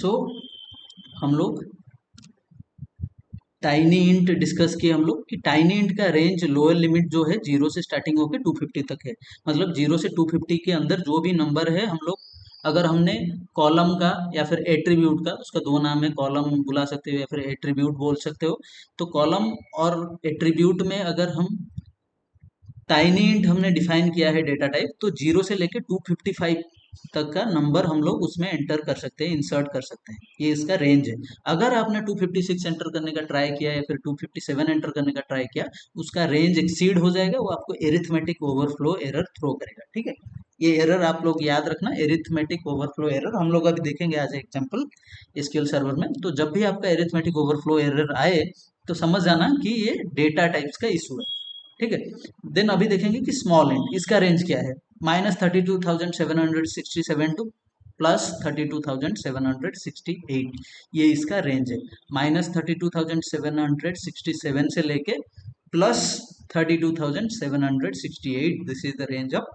सो हम लोग tiny int discuss किए हम लोग कि टाइनी इंट का रेंज लोअर लिमिट जो है 0 से स्टार्टिंग होकर 250 तक है। मतलब 0 से 250 के अंदर जो भी नंबर है हम लोग अगर हमने कॉलम का या फिर एट्रीब्यूट का, उसका दो नाम है, कॉलम बुला सकते हो या फिर एट्रीब्यूट बोल सकते हो। तो कॉलम और एट्रीब्यूट में अगर हम टाइनी इंट हमने डिफाइन किया है डेटा टाइप, तो 0 से लेकर 255 तक का नंबर हम लोग उसमें एंटर कर सकते हैं, इंसर्ट कर सकते हैं। ये इसका रेंज है। अगर आपने 256 एंटर करने का ट्राई किया या फिर 257 एंटर करने का ट्राई किया, उसका रेंज एक्सीड हो जाएगा, वो आपको एरिथमेटिक ओवरफ्लो एरर थ्रो करेगा। ठीक है, ये एरर आप लोग याद रखना, एरिथमेटिक ओवरफ्लो एरर हम लोग अभी देखेंगे एज एग्जाम्पल एसक्यूएल सर्वर में। तो जब भी आपका एरिथमेटिक ओवरफ्लो एरर आए तो समझ जाना कि ये डेटा टाइप्स का इशू है। ठीक है, देन अभी देखेंगे कि स्मॉल इंट, इसका रेंज क्या है। -32,767 टू +32,768, ये इसका रेंज है। -32,767 से लेके +32,768, this is the range of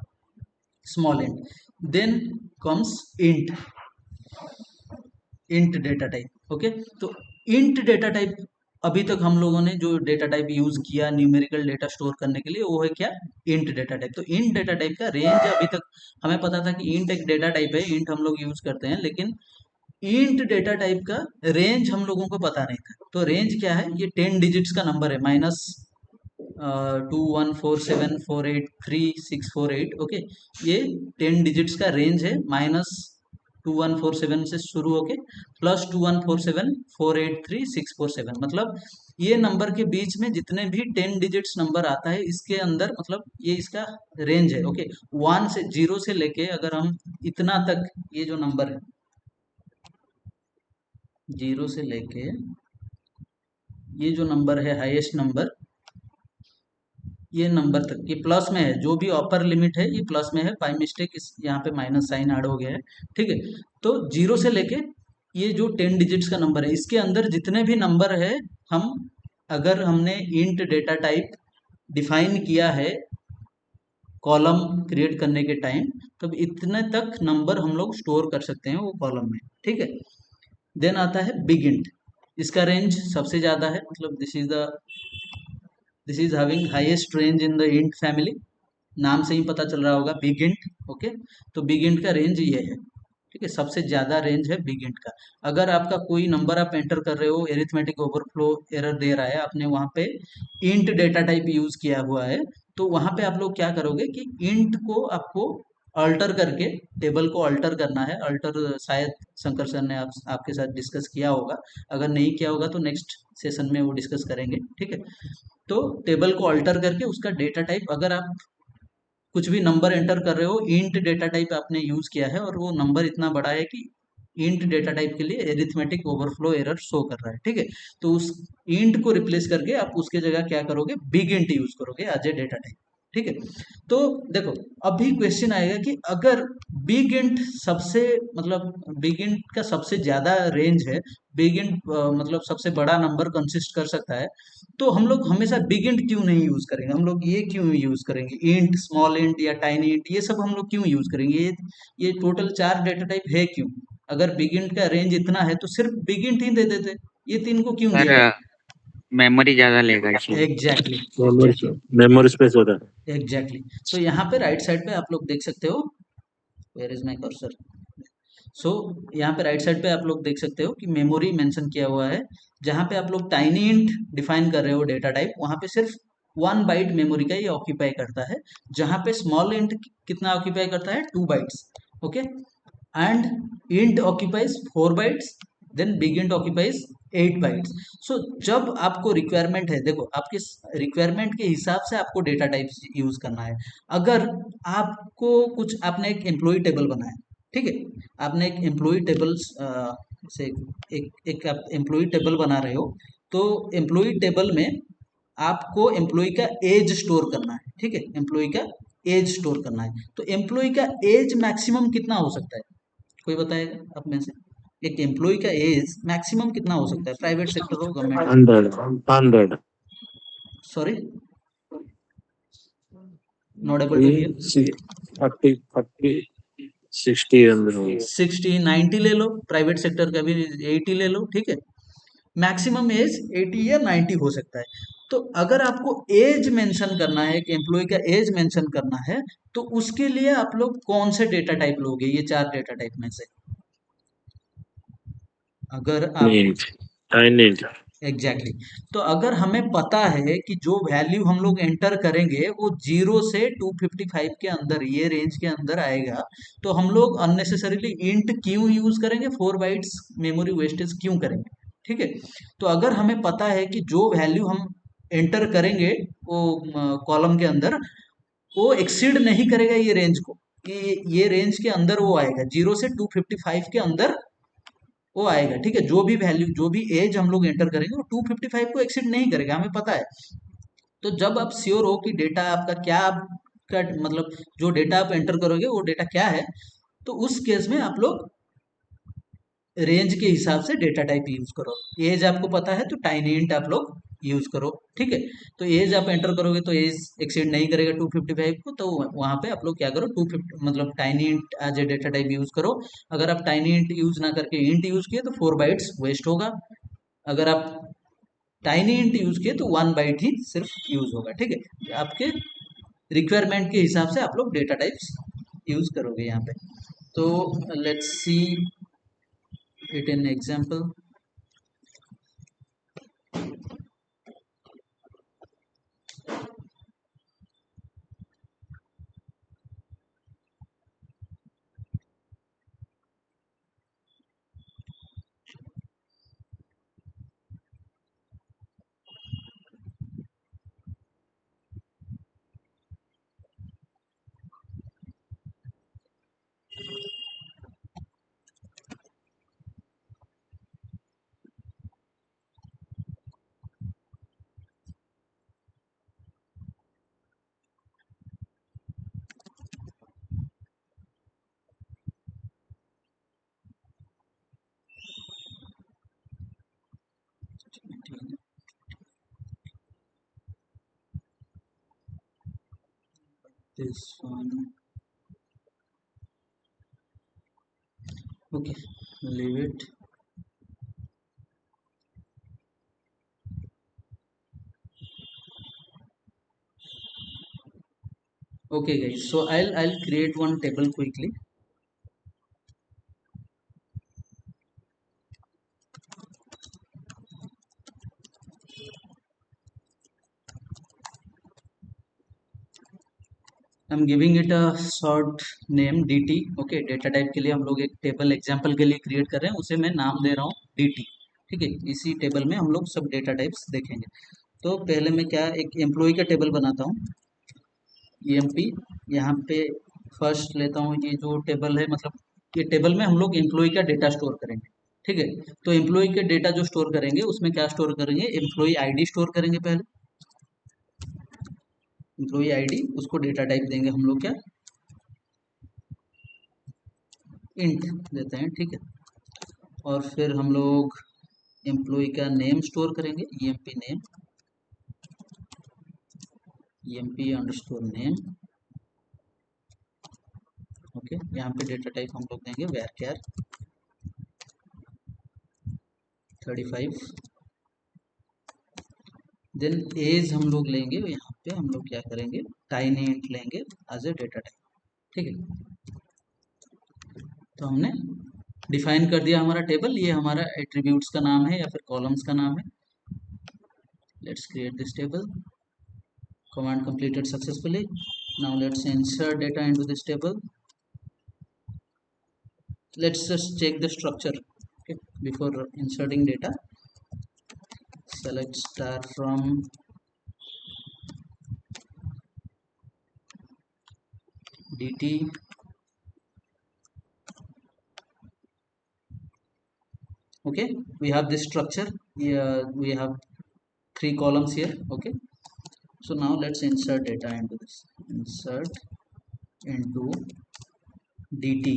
small int. Then comes int, int data type. Okay, तो इंट डेटा टाइप अभी तक हम लोगों ने जो डेटा टाइप यूज किया न्यूमेरिकल डेटा स्टोर करने के लिए, वो है क्या, इंट डेटा टाइप। तो इंट डेटा टाइप का रेंज अभी तक हमें पता था कि इंट एक डेटा टाइप है, इंट हम लोग यूज करते हैं, लेकिन इंट डेटा टाइप का रेंज हम लोगों को पता नहीं था। तो रेंज क्या है, ये 10 डिजिट्स का नंबर है, -2147483648। ओके, ये 10 डिजिट्स का रेंज है, -2147 से शुरू होके +2147483647। मतलब ये नंबर के बीच में जितने भी 10 डिजिट्स नंबर आता है, इसके अंदर मतलब ये इसका रेंज है। ओके, 0 से लेके अगर हम इतना तक, ये जो नंबर है 0 से लेके ये जो नंबर है हाईएस्ट नंबर, ये नंबर तक ये प्लस में है, जो भी अपर लिमिट है ये प्लस में है। बाय मिस्टेक इस यहाँ पे माइनस साइन ऐड हो गया है। ठीक है, तो 0 से लेके ये जो 10 डिजिट्स का नंबर है, इसके अंदर जितने भी नंबर है, हम अगर हमने इंट डेटा टाइप डिफाइन किया है कॉलम क्रिएट करने के टाइम, तब इतने तक नंबर हम लोग स्टोर कर सकते हैं वो कॉलम में। ठीक है, देन आता है बिग इंट, इसका रेंज सबसे ज्यादा है, मतलब this is having highest range in the int family. नाम से ही पता चल रहा होगा, बिग इंट। ओके, तो बिग इंट का रेंज ये है। ठीक है, सबसे ज्यादा रेंज है बिग इंट का। अगर आपका कोई नंबर आप एंटर कर रहे हो, एरिथमेटिक ओवरफ्लो एरर दे रहा है, आपने वहां पे इंट डेटा टाइप यूज किया हुआ है, तो वहां पे आप लोग क्या करोगे कि इंट को आपको अल्टर करके, टेबल को अल्टर करना है। अल्टर शायद शंकर सर ने आपके साथ डिस्कस किया होगा, अगर नहीं किया होगा तो नेक्स्ट सेशन में वो डिस्कस करेंगे। ठीक है, तो टेबल को अल्टर करके उसका डेटा टाइप, अगर आप कुछ भी नंबर एंटर कर रहे हो, इंट डेटा टाइप आपने यूज किया है और वो नंबर इतना बड़ा है कि इंट डेटा टाइप के लिए एरिथमेटिक ओवरफ्लो एरर शो कर रहा है। ठीक है, तो उस इंट को रिप्लेस करके आप उसके जगह क्या करोगे, बिग इंट यूज करोगे एज ए डेटा टाइप। ठीक है, तो देखो अभी क्वेश्चन आएगा कि अगर बिग इंट सबसे, मतलब बिग इंट का सबसे ज्यादा रेंज है, बिग इंट मतलब सबसे बड़ा नंबर कंसिस्ट कर सकता है, तो हम लोग हमेशा बिग इंट क्यों नहीं यूज करेंगे, हम लोग ये क्यों यूज करेंगे, इंट, स्मॉल इंट या टाइनी इंट, ये सब हम लोग क्यों यूज करेंगे, ये टोटल 4 डेटा टाइप है क्यों। अगर बिग इंट का रेंज इतना है तो सिर्फ बिग इंट ही दे देते, ये तीन को क्यों सर दिया। मेमोरी ज्यादा लेगा इसलिए। एग्जैक्टली, मेमोरी स्पेस होता है। एग्जैक्टली। तो यहाँ पे राइट साइड पे आप लोग देख सकते हो, वेयर इज माई कर्सर। सो यहाँ पे राइट साइड पे आप लोग देख सकते हो कि मेमोरी मेंशन किया हुआ है। जहाँ पे आप लोग टाइनी इंट डिफाइन कर रहे हो डेटा टाइप, वहाँ पे सिर्फ 1 बाइट मेमोरी का ये ऑक्यूपाई करता है। जहाँ पे स्मॉल इंट कितना ऑक्यूपाई करता है, 2 bytes. Okay, and int occupies 4 bytes, then big int occupies 8 bytes. So जब आपको रिक्वायरमेंट है, देखो आपके रिक्वायरमेंट के हिसाब से आपको डेटा टाइप्स यूज करना है। अगर आपको कुछ, आपने एक एम्प्लॉय टेबल बनाया, ठीक है, आपने एक एम्प्लॉय टेबल से एक आप एम्प्लॉय टेबल बना रहे हो, तो एम्प्लॉय टेबल में आपको एम्प्लॉय का एज स्टोर करना है। ठीक है, एम्प्लॉय का एज स्टोर करना है, तो एम्प्लॉय का एज मैक्सिमम कितना हो सकता है, कोई बताएगा आप में से। एक एम्प्लॉय का एज मैक्सिमम कितना हो सकता है, प्राइवेट सेक्टर हो गवर्नमेंट हो। 100 sorry, not able to hear. 30 40 60 अंदर होगा। 60 90 ले लो, प्राइवेट सेक्टर का भी 80 ले लो, ठीक है। मैक्सिमम एज 80 या 90 हो सकता है। तो अगर आपको एज मेंशन करना है कि एम्प्लॉय का एज मेंशन करना है, तो उसके लिए आप लोग कौन से डेटा टाइप लोगे, ये 4 डेटा टाइप में से? अगर आप टाइनेंट एग्जैक्टली तो अगर हमें पता है कि जो वैल्यू हम लोग एंटर करेंगे वो 0 से 255 के अंदर, ये रेंज के अंदर आएगा, तो हम लोग अननेसेसरीली इंट क्यों यूज करेंगे, 4 बाइट्स मेमोरी वेस्टेज क्यों करेंगे, ठीक है। तो अगर हमें पता है कि जो वैल्यू हम एंटर करेंगे वो कॉलम के अंदर, वो एक्सीड नहीं करेगा ये रेंज को, ये रेंज के अंदर वो आएगा, 0 से 255 के अंदर वो आएगा, ठीक है। जो भी वैल्यू, जो भी एज हम लोग एंटर करेंगे वो 255 को एक्सीड नहीं करेगा, हमें पता है। तो जब आप श्योर हो कि डेटा आपका क्या, आपका मतलब जो डेटा आप एंटर करोगे वो डेटा क्या है, तो उस केस में आप लोग रेंज के हिसाब से डेटा टाइप यूज करो। एज आपको पता है तो टाइनी इंट आप लोग यूज करो, ठीक है। तो एज आप एंटर करोगे तो एज एक्सीड नहीं करेगा 255 को, तो वहां पे आप लोग क्या करो, 250 मतलब tiny int as a data type use करो। अगर आप टाइनी इंट यूज ना करके इंट यूज किए तो 4 बाइट्स वेस्ट होगा। अगर आप टाइनी इंट यूज किए तो 1 बाइट ही सिर्फ यूज होगा, ठीक है। आपके रिक्वायरमेंट के हिसाब से आप लोग डेटा टाइप्स यूज करोगे यहाँ पे। तो let's see it in example. This one, okay, leave it. Okay guys, so I'll create one table quickly. I'm giving it a short name dt. okay, data type के लिए हम लोग एक table example के लिए क्रिएट कर रहे हैं, उसे मैं नाम दे रहा हूँ dt, ठीक है। इसी टेबल में हम लोग सब डेटा टाइप्स देखेंगे। तो पहले मैं क्या, एक एम्प्लॉय का टेबल बनाता हूँ, emp। यहाँ पे फर्स्ट लेता हूँ, ये जो टेबल है, मतलब ये टेबल में हम लोग एम्प्लॉय का डेटा स्टोर करेंगे, ठीक है। तो एम्प्लॉय के डेटा जो स्टोर करेंगे उसमें क्या स्टोर करेंगे, एम्प्लॉय आईडी स्टोर करेंगे पहले, एम्प्लॉय आईडी, उसको डेटा टाइप देंगे हम लोग क्या, इंट देते हैं, ठीक है। और फिर हम लोग एम्प्लॉय का नेम स्टोर करेंगे, emp name, emp underscore name, okay. यहाँ पे डेटा टाइप हम लोग देंगे varchar 35। देन एज हम लोग लेंगे, यहाँ पे हम लोग क्या करेंगे, टाइनी इंट लेंगे एज ए डेटा टाइप, ठीक है। तो हमने डिफाइन कर दिया हमारा टेबल, ये हमारा एट्रीब्यूट्स का नाम है या फिर कॉलम्स का नाम है। Let's create this table, command completed successfully. Now let's insert data into this table. Let's just check the structure, okay, before inserting data. Select star from dt, okay. We have this structure here, we have 3 columns here, okay. So now let's insert data into this, insert into dt,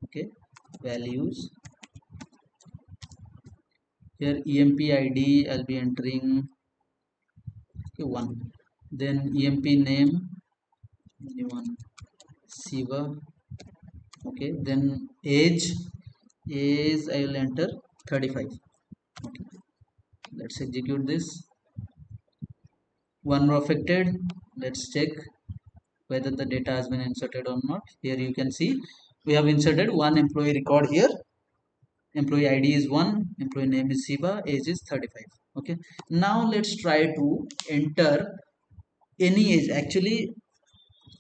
okay, values. Here emp id I'll be entering, okay, 1. Then emp name, one Siva, Okay, then age I will enter 35. Okay, let's execute this. One row affected. Let's check whether the data has been inserted or not. Here you can see we have inserted one employee record here. Employee ID is 1, employee name is Siva, age is 35. Okay, now let's try to enter any age. Actually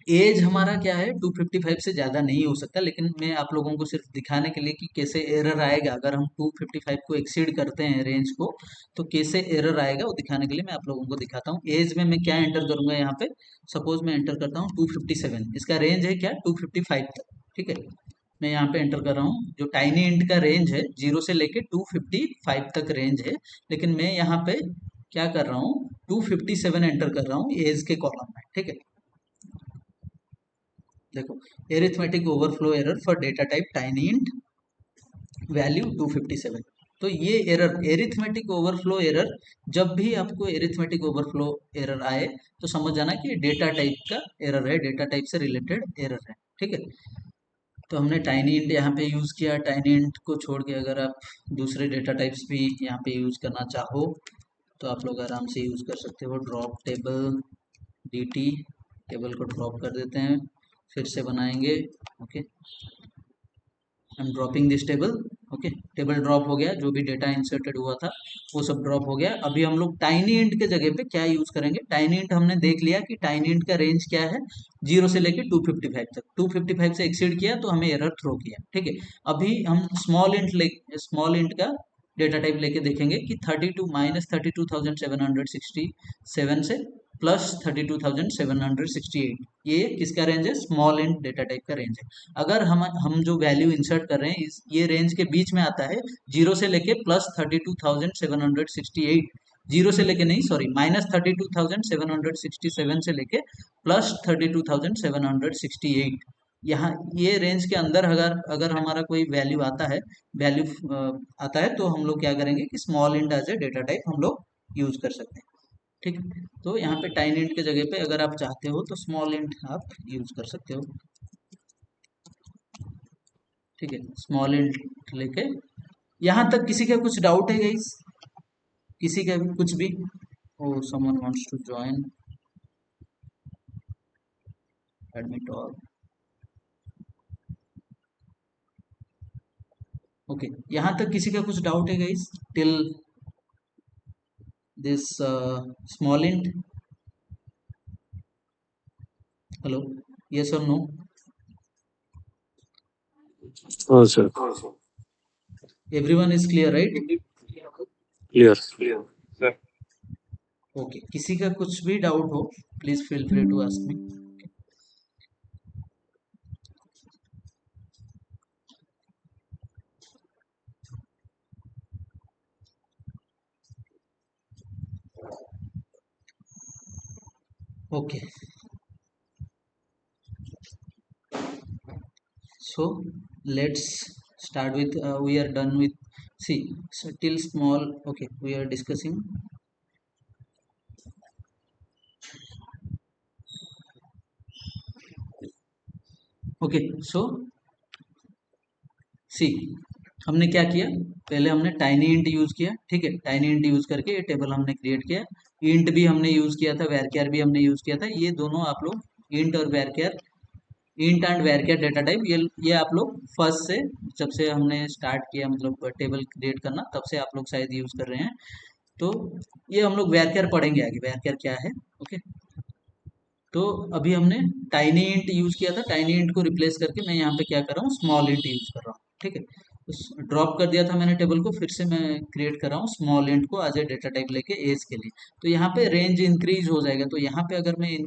age हमारा क्या है 255 से ज़्यादा नहीं हो सकता, लेकिन मैं आप लोगों को सिर्फ दिखाने के लिए कि कैसे एरर आएगा अगर हम 255 को एक्सीड करते हैं रेंज को, तो कैसे एरर आएगा वो दिखाने के लिए मैं आप लोगों को दिखाता हूँ। एज में मैं क्या एंटर करूंगा, यहाँ पे सपोज मैं एंटर करता हूँ 257, इसका रेंज है क्या 255 तक। ठीक है, मैं यहाँ पे एंटर कर रहा हूँ। जो टाइनी इंट का रेंज है 0 से लेके 255 तक रेंज है, लेकिन मैं यहाँ पे क्या कर रहा हूँ 257 एंटर कर रहा हूँ एज के कॉलम में। ठीक है, देखो arithmetic overflow error for data type tiny int value 257। तो ये एरर एरिथमेटिक ओवरफ्लो एरर, जब भी आपको एरिथमेटिक ओवरफ्लो एरर आए तो समझ जाना कि डेटा टाइप का एरर है, डेटा टाइप से रिलेटेड एरर है। ठीक है, तो हमने टाइनी इंट यहाँ पे यूज़ किया। टाइनी इंट को छोड़ के अगर आप दूसरे डेटा टाइप्स भी यहाँ पे यूज़ करना चाहो तो आप लोग आराम से यूज़ कर सकते हो। ड्रॉप टेबल dt, टेबल को ड्रॉप कर देते हैं, फिर से बनाएंगे। Okay, I am dropping this table. Okay, table drop हो गया, जो भी डेटा इंसर्टेड हुआ था वो सब ड्रॉप हो गया। अभी हम लोग टाइनी इंट के जगह पे क्या यूज करेंगे, टाइनी इंट हमने देख लिया कि टाइनी इंट का रेंज क्या है 0 से लेके 255 तक। 255 से एक्सीड किया तो हमें एरर थ्रो किया। ठीक है, अभी हम स्मॉल इंट का डेटा टाइप लेके देखेंगे कि 32 माइनस 32,767 से प्लस 32,768, ये किसका रेंज है, स्मॉल इंट डेटा टाइप का रेंज है। अगर हम जो वैल्यू इंसर्ट कर रहे हैं ये रेंज के बीच में आता है 0 से लेके प्लस 32,768, 0 से लेके नहीं सॉरी माइनस 32,767 से लेके प्लस 32,768, यहाँ ये रेंज के अंदर अगर हमारा कोई वैल्यू आता है तो हम लोग क्या करेंगे कि small int as a data type हम लोग यूज कर सकते हैं। ठीक, तो यहाँ पे टाइनी इंट के जगह पे अगर आप चाहते हो तो स्मॉल इंट आप यूज कर सकते हो। ठीक है, स्मॉल इंट लेके यहाँ तक किसी का कुछ डाउट है गाइस, किसी का भी कुछ भी? Oh someone wants to join, admit all. Okay, यहाँ तक किसी का कुछ डाउट है guys till this small int? Hello, yes और no? Oh, sir. Everyone is clear right? Clear. Okay, किसी का कुछ भी डाउट हो please feel free to ask me. Okay, so let's start with we are done with, see, so till small, okay, we are discussing okay, so see हमने क्या किया, पहले हमने टाइनी इंट यूज किया। ठीक है, टाइनी इंट यूज करके ये टेबल हमने क्रिएट किया। इंट भी हमने यूज किया था, वैरकेयर भी हमने यूज किया था। ये दोनों आप लोग इंट और वैरकेयर, इंट एंड वैरकेयर डेटा टाइप, ये आप लोग फर्स्ट से जब से हमने स्टार्ट किया मतलब टेबल क्रिएट करना तब से आप लोग शायद यूज कर रहे हैं। तो ये हम लोग वैरकेयर पढ़ेंगे आगे, वैरकेयर क्या है। ओके, तो अभी हमने टाइनी इंट यूज किया था, टाइनी इंट को रिप्लेस करके मैं यहाँ पे क्या कर रहा हूँ, स्मॉल इंट यूज कर रहा हूँ। ठीक है, तो ड्रॉप कर दिया था मैंने टेबल को, फिर से मैं क्रिएट कर रहा हूँ स्मॉल इंट को एज ए डेटा टाइप लेके एज के लिए। तो यहाँ पे रेंज इंक्रीज हो जाएगा। तो यहाँ पे अगर मैं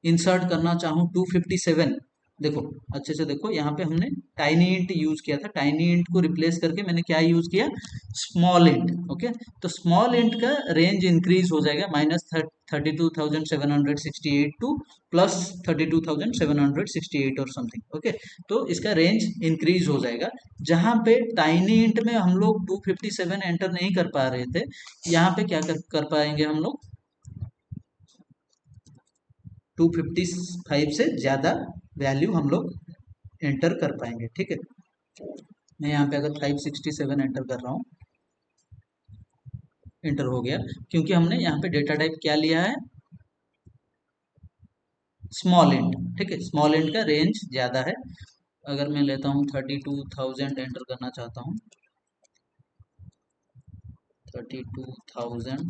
इंसर्ट करना चाहूँ 257, देखो अच्छे से देखो, यहाँ पे हमने टाइनी इंट यूज किया था, टाइनी इंट को रिप्लेस करके मैंने क्या यूज किया, स्मॉल इंट। ओके, तो स्मॉल इंट का रेंज इंक्रीज हो जाएगा माइनस 32,768 टू प्लस 32,768 और समथिंग। ओके, तो इसका रेंज इंक्रीज हो जाएगा। जहां पे टाइनी इंट में हम लोग 257 एंटर नहीं कर पा रहे थे, यहाँ पे क्या कर पाएंगे हम लोग, 255 से ज़्यादा वैल्यू हम लोग एंटर कर पाएंगे। ठीक है, मैं यहाँ पे अगर 567 एंटर कर रहा हूँ, एंटर हो गया, क्योंकि हमने यहाँ पे डेटा टाइप क्या लिया है, स्मॉल इंट। ठीक है, स्मॉल इंट का रेंज ज़्यादा है। अगर मैं लेता हूँ 32,000 एंटर करना चाहता हूँ, 32,000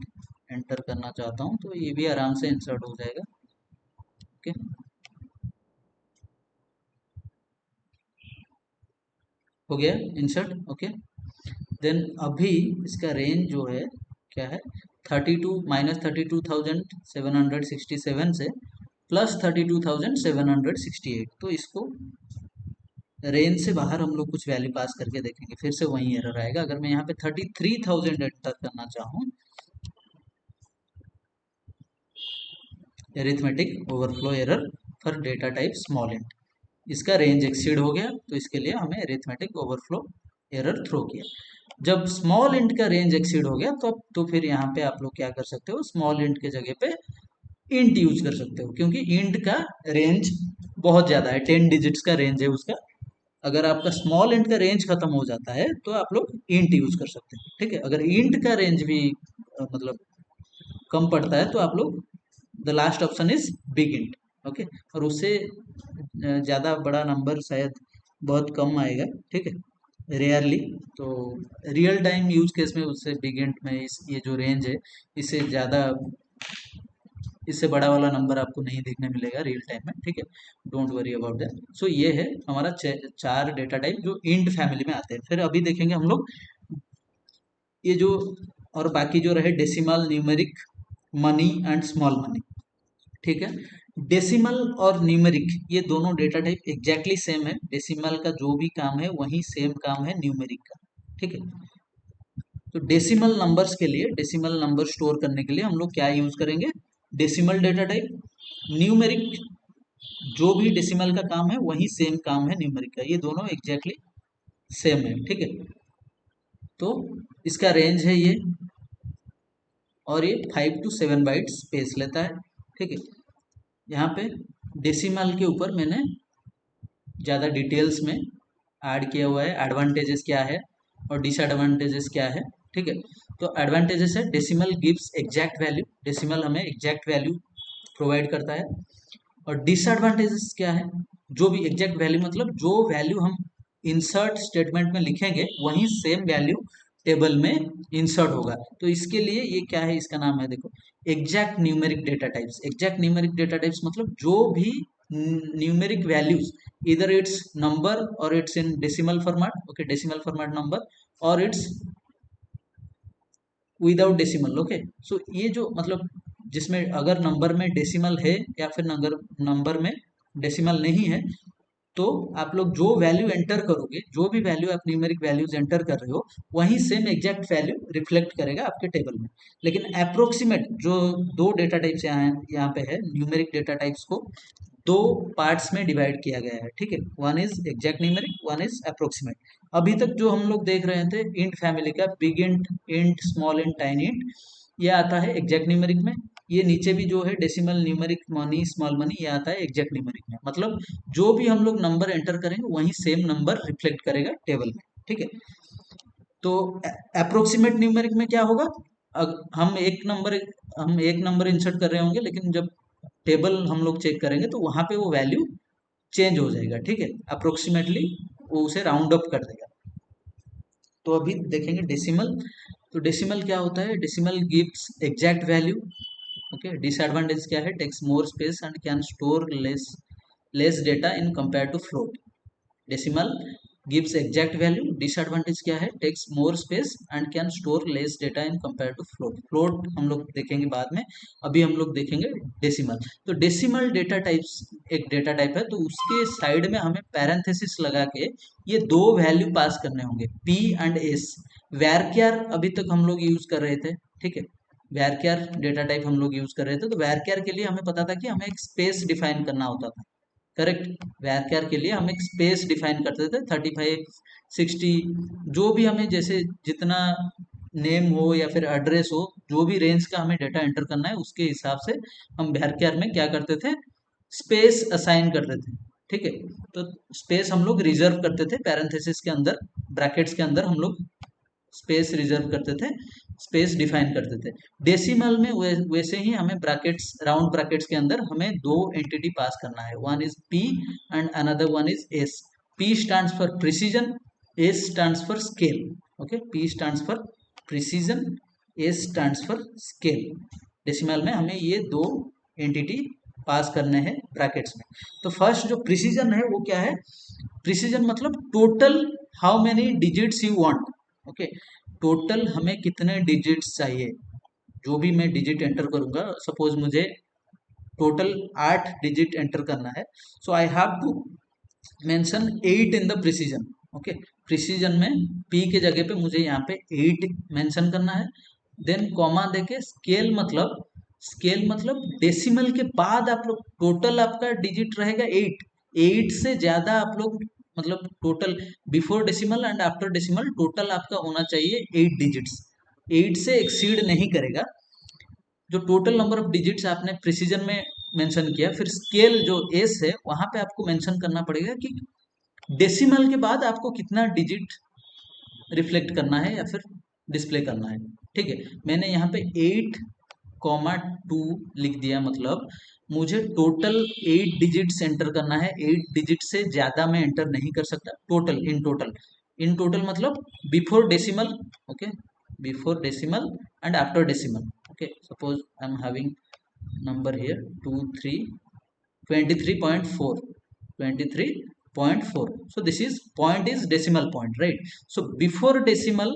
एंटर करना चाहता हूँ, तो ये भी आराम से इंसर्ट हो जाएगा। ओके, हो गया इंसर्ट। ओके, देन अभी इसका रेंज जो है क्या है, 32 - 32,767 से प्लस 32,768, तो इसको रेंज से बाहर हम लोग कुछ वैल्यू पास करके देखेंगे, फिर से वही एरर आएगा। अगर मैं यहाँ पे 33,000 एंटर करना चाहूँ, arithmetic overflow error for data type small int, इसका रेंज एक्सीड हो गया, तो इसके लिए हमें एरिथमेटिक ओवरफ्लो एरर थ्रो किया। जब स्मॉल इंट का रेंज एक्सीड हो गया तो फिर यहाँ पे आप लोग क्या कर सकते हो, स्मॉल इंट के जगह पे इंट यूज कर सकते हो, क्योंकि इंट का रेंज बहुत ज़्यादा है, 10 डिजिट्स का रेंज है उसका। अगर आपका स्मॉल इंट का रेंज खत्म हो जाता है तो आप लोग इंट यूज कर सकते हैं। ठीक है, अगर इंट का रेंज भी मतलब कम पड़ता है तो आप लोग the last option is big int. Okay, और उससे ज़्यादा बड़ा नंबर शायद बहुत कम आएगा। ठीक है, रेयरली, तो रियल टाइम यूज केस में उससे बिग इंट में ये जो रेंज है, इससे ज़्यादा, इससे बड़ा वाला नंबर आपको नहीं देखने मिलेगा रियल टाइम में। ठीक है, डोंट वरी अबाउट दैट। सो ये है हमारा चार डेटा टाइप जो इंट फैमिली में आते हैं। फिर अभी देखेंगे हम लोग ये जो, और बाकी जो रहे decimal, numeric, money and small money. ठीक है, डेसिमल और न्यूमेरिक ये दोनों डेटा टाइप एग्जैक्टली सेम है। डेसिमल का जो भी काम है वही सेम काम है न्यूमेरिक का। ठीक है, तो डेसिमल नंबर्स के लिए, डेसिमल नंबर स्टोर करने के लिए हम लोग क्या यूज करेंगे, डेसिमल डेटा टाइप। न्यूमेरिक जो भी डेसिमल का काम है वही सेम काम है न्यूमेरिक का, ये दोनों एग्जैक्टली सेम है। ठीक है, तो इसका रेंज है ये, और ये 5 to 7 बाइट्स स्पेस लेता है। ठीक है, यहाँ पे डेसिमल के ऊपर मैंने ज़्यादा डिटेल्स में ऐड किया हुआ है, एडवांटेजेस क्या है और डिसएडवांटेजेस क्या है। ठीक है, तो एडवांटेजेस है decimal gives exact value, decimal हमें एग्जैक्ट वैल्यू प्रोवाइड करता है। और डिसएडवांटेजेस क्या है, जो भी एग्जैक्ट वैल्यू मतलब जो वैल्यू हम इंसर्ट स्टेटमेंट में लिखेंगे वही सेम वैल्यू टेबल में इंसर्ट होगा। तो इसके लिए ये क्या है, इसका नाम है देखो, exact numeric data types. Exact numeric data types मतलब जो भी न्यूमेरिक वैल्यूज, इधर इट्स नंबर और it's in decimal format, okay, decimal format number, और it's without decimal. Okay, so ये जो मतलब जिसमें अगर नंबर में डेसिमल है या फिर नंबर में डेसिमल नहीं है, तो आप लोग जो वैल्यू एंटर करोगे, जो भी वैल्यू आप न्यूमेरिक वैल्यूज एंटर कर रहे हो, वही सेम एग्जैक्ट वैल्यू रिफ्लेक्ट करेगा आपके टेबल में। लेकिन अप्रोक्सीमेट जो दो डेटा टाइप्स यहाँ पे है, न्यूमेरिक डेटा टाइप्स को दो पार्ट्स में डिवाइड किया गया है। ठीक है, one is exact numeric, one is approximate. अभी तक जो हम लोग देख रहे थे इंट फैमिली का, big int, int, small int, tiny int, ये आता है एग्जैक्ट न्यूमेरिक में। ये नीचे भी जो है decimal, numeric, money, small money, ये आता है एग्जैक्ट न्यूमेरिक में। मतलब जो भी हम लोग नंबर एंटर करेंगे वही सेम नंबर रिफ्लेक्ट करेगा टेबल में। ठीक है, तो अप्रोक्सीमेट न्यूमेरिक में क्या होगा, हम एक नंबर इंसर्ट कर रहे होंगे, लेकिन जब टेबल हम लोग चेक करेंगे तो वहां पे वो वैल्यू चेंज हो जाएगा। ठीक है, अप्रोक्सीमेटली वो उसे राउंड अप कर देगा। तो अभी देखेंगे डेसिमल। तो डेसिमल क्या होता है, decimal gives exact value. Okay, disadvantage क्या है, takes more space and can store less data in compare to float. Decimal gives exact value, disadvantage क्या है, takes more space and can store less data in compare to float. Float हम लोग देखेंगे बाद में, अभी हम लोग देखेंगे डेसिमल। तो डेसिमल डेटा टाइप्स एक डेटा टाइप है, तो उसके साइड में हमें पैरेंथेसिस लगा के ये दो वैल्यू पास करने होंगे, पी एंड एस। वैरक्यार अभी तक हम लोग यूज कर रहे थे। ठीक है, वैरक्यार डेटा टाइप हम लोग यूज कर रहे थे, तो वैरक्यार के लिए हमें पता था कि हमें एक स्पेस डिफाइन करना होता था। करेक्ट, वैरक्यार के लिए हम एक स्पेस डिफाइन करते थे, 35, 60, जो भी हमें जैसे जितना नेम हो या फिर एड्रेस हो, जो भी रेंज का हमें डेटा एंटर करना है उसके हिसाब से हम वैरक्यार में क्या करते थे, स्पेस असाइन करते थे। ठीक है। तो स्पेस हम लोग रिजर्व करते थे पैरेंथेसिस के अंदर, ब्रैकेट्स के अंदर हम लोग स्पेस रिजर्व करते थे, स्पेस डिफाइन करते थे। डेसिमल में वैसे ही हमें ब्रैकेट्स, राउंड ब्रैकेट्स के अंदर हमें दो एंटिटी पास करना है, one is P and another one is S. P stands for precision, S stands for scale. Okay, P stands for precision, S stands for scale. Decimal में हमें ये दो एंटिटी पास करने हैं ब्रैकेट्स में। तो फर्स्ट जो प्रिसीजन है वो क्या है? प्रिसीजन मतलब total how many digits you want. Okay, total हमें कितने डिजिट्स चाहिए, जो भी मैं डिजिट एंटर करूंगा, सपोज मुझे टोटल 8 डिजिट एंटर करना है, so I have to mention 8 in the precision. Okay, precision में p के जगह पे मुझे यहाँ पे 8 मेंशन करना है। देन कॉमा देके स्केल मतलब डेसिमल के बाद आप लोग टोटल आपका डिजिट रहेगा 8। 8 से ज्यादा आप लोग मतलब total before decimal and after decimal total आपका होना चाहिए 8 डिजिट्स। 8 से एक्सीड नहीं करेगा। जो टोटल नंबर ऑफ डिजिट्स आपने प्रिसीजन में मेंशन किया, फिर स्केल जो एस है वहां पे आपको मेंशन करना पड़ेगा कि डेसिमल के बाद आपको कितना डिजिट रिफ्लेक्ट करना है या फिर डिस्प्ले करना है। ठीक है, मैंने यहाँ पे 8,2 लिख दिया, मतलब मुझे टोटल 8 डिजिट्स एंटर करना है। 8 डिजिट से ज्यादा मैं एंटर नहीं कर सकता। टोटल, इन टोटल मतलब before decimal, okay, before decimal and after decimal. Okay, suppose I am having number here 2 3 23.4, 23.4. So this is point is decimal point, right? So before decimal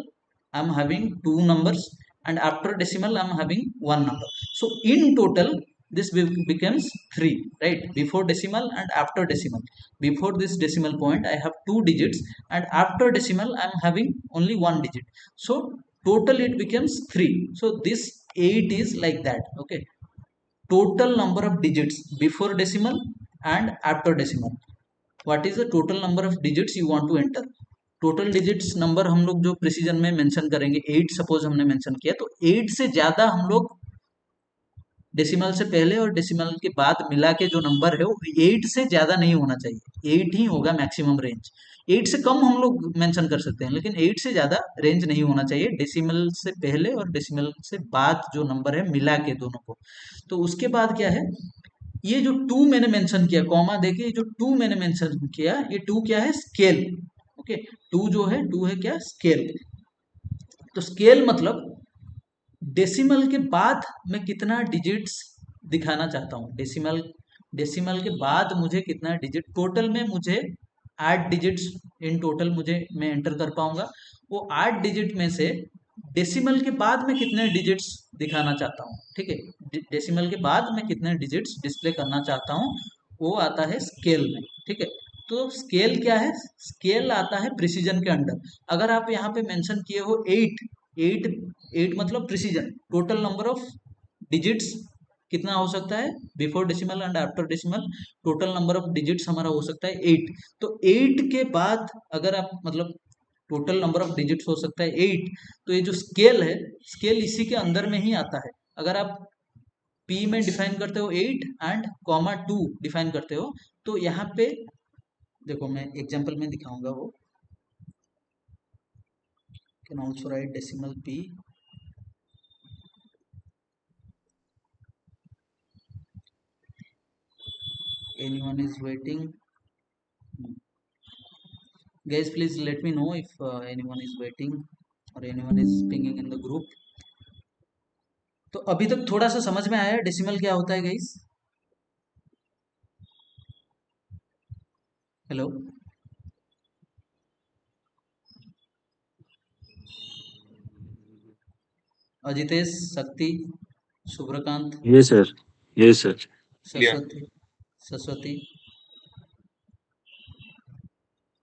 I'm having two numbers and after decimal I'm having one number. So in total this becomes 3, right? Before decimal and after decimal. Before this decimal point I have two digits and after decimal I'm having only one digit. So total it becomes 3. So this 8 is like that. Okay, total number of digits before decimal and after decimal. What is the total number of digits you want to enter? Total digits number हम लोग जो precision में mention करेंगे, 8 suppose हमने mention किया, तो 8 से ज्यादा हम लोग डेसिमल से पहले और डेसिमल के बाद मिला के जो नंबर है वो 8 से ज्यादा नहीं होना चाहिए। 8 ही होगा मैक्सिमम रेंज। 8 से कम हम लोग मेंशन कर सकते हैं, लेकिन 8 से ज्यादा रेंज नहीं होना चाहिए डेसिमल से पहले और डेसिमल से बाद जो नंबर है मिला के दोनों को। तो उसके बाद क्या है, ये जो 2 मैंने मेंशन किया, कॉमा देके ये जो 2 मैंने मेंशन किया, ये 2 क्या है? स्केल। ओके, 2 जो है 2 है क्या? स्केल। तो स्केल मतलब डेसिमल के बाद मैं कितना डिजिट्स दिखाना चाहता हूँ। डेसिमल के बाद मुझे कितना डिजिट, टोटल में मुझे 8 डिजिट्स इन टोटल मुझे मैं एंटर कर पाऊंगा। वो 8 डिजिट में से डेसिमल के बाद मैं कितने डिजिट्स दिखाना चाहता हूँ। ठीक है, डेसिमल के बाद मैं कितने डिजिट्स डिस्प्ले करना चाहता हूँ, वो आता है स्केल में। ठीक है, तो स्केल क्या है? स्केल आता है प्रिसीजन के अंडर। अगर आप यहाँ पे मेंशन किए हो 8, 8 मतलब precision, total number of digits कितना हो सकता है before decimal and after decimal, total number of digits हमारा हो सकता है 8। तो 8 के बाद अगर आप मतलब टोटल नंबर ऑफ डिजिट्स हो सकता है 8, तो ये जो स्केल है, स्केल इसी के अंदर में ही आता है। अगर आप p में डिफाइन करते हो 8 एंड कॉमा 2 डिफाइन करते हो, तो यहाँ पे देखो मैं एग्जांपल में दिखाऊंगा वो। Can also right decimal p, anyone is waiting? Guys, please let me know if anyone is waiting or anyone is pinging in the group. तो अभी तक थोड़ा सा समझ में आया डेसिमल क्या होता है गाइस? हेलो अजितेश, शक्ति, शुभ्रकांत, Yes, sir. Yes, sir. Saraswati, Saraswati,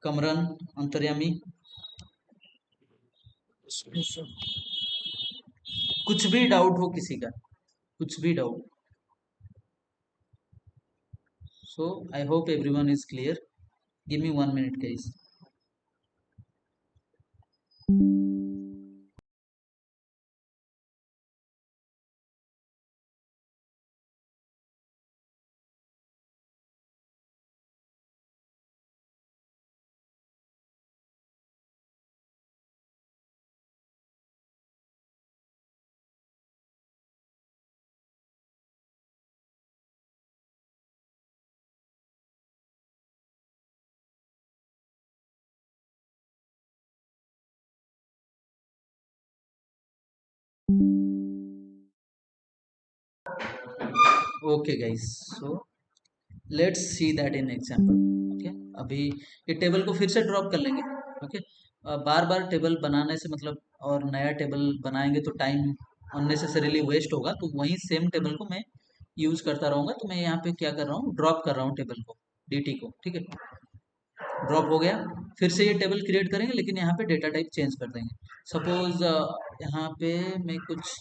कमरन, अंतर्यामी, कुछ भी डाउट हो किसी का, कुछ भी doubt? So I hope everyone is clear. Give me 1 minute guys. Okay guys, so let's see that in example. Okay, अभी ये टेबल को फिर से ड्रॉप कर लेंगे। ओके, बार बार टेबल बनाने से मतलब और नया टेबल बनाएंगे तो टाइम अननेसेसरीली वेस्ट होगा, तो वही सेम टेबल को मैं यूज करता रहूंगा। तो मैं यहाँ पे क्या कर रहा हूँ, ड्रॉप कर रहा हूँ टेबल को, dt को। ठीक है, ड्रॉप हो गया। फिर से ये टेबल क्रिएट करेंगे, लेकिन यहाँ पे डेटा टाइप चेंज कर देंगे। सपोज यहाँ पे मैं कुछ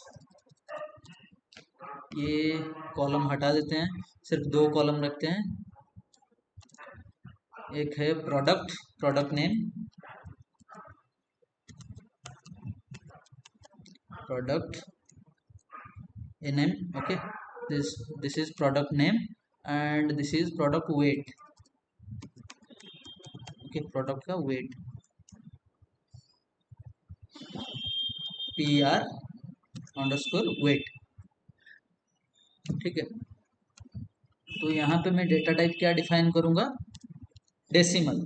ये कॉलम हटा देते हैं, सिर्फ दो कॉलम रखते हैं। एक है product, product name, product name। okay, this is product name and this is product weight। okay, product का weight per_weight। ठीक है, तो यहाँ पे मैं डेटा टाइप क्या डिफाइन करूंगा, डेसिमल।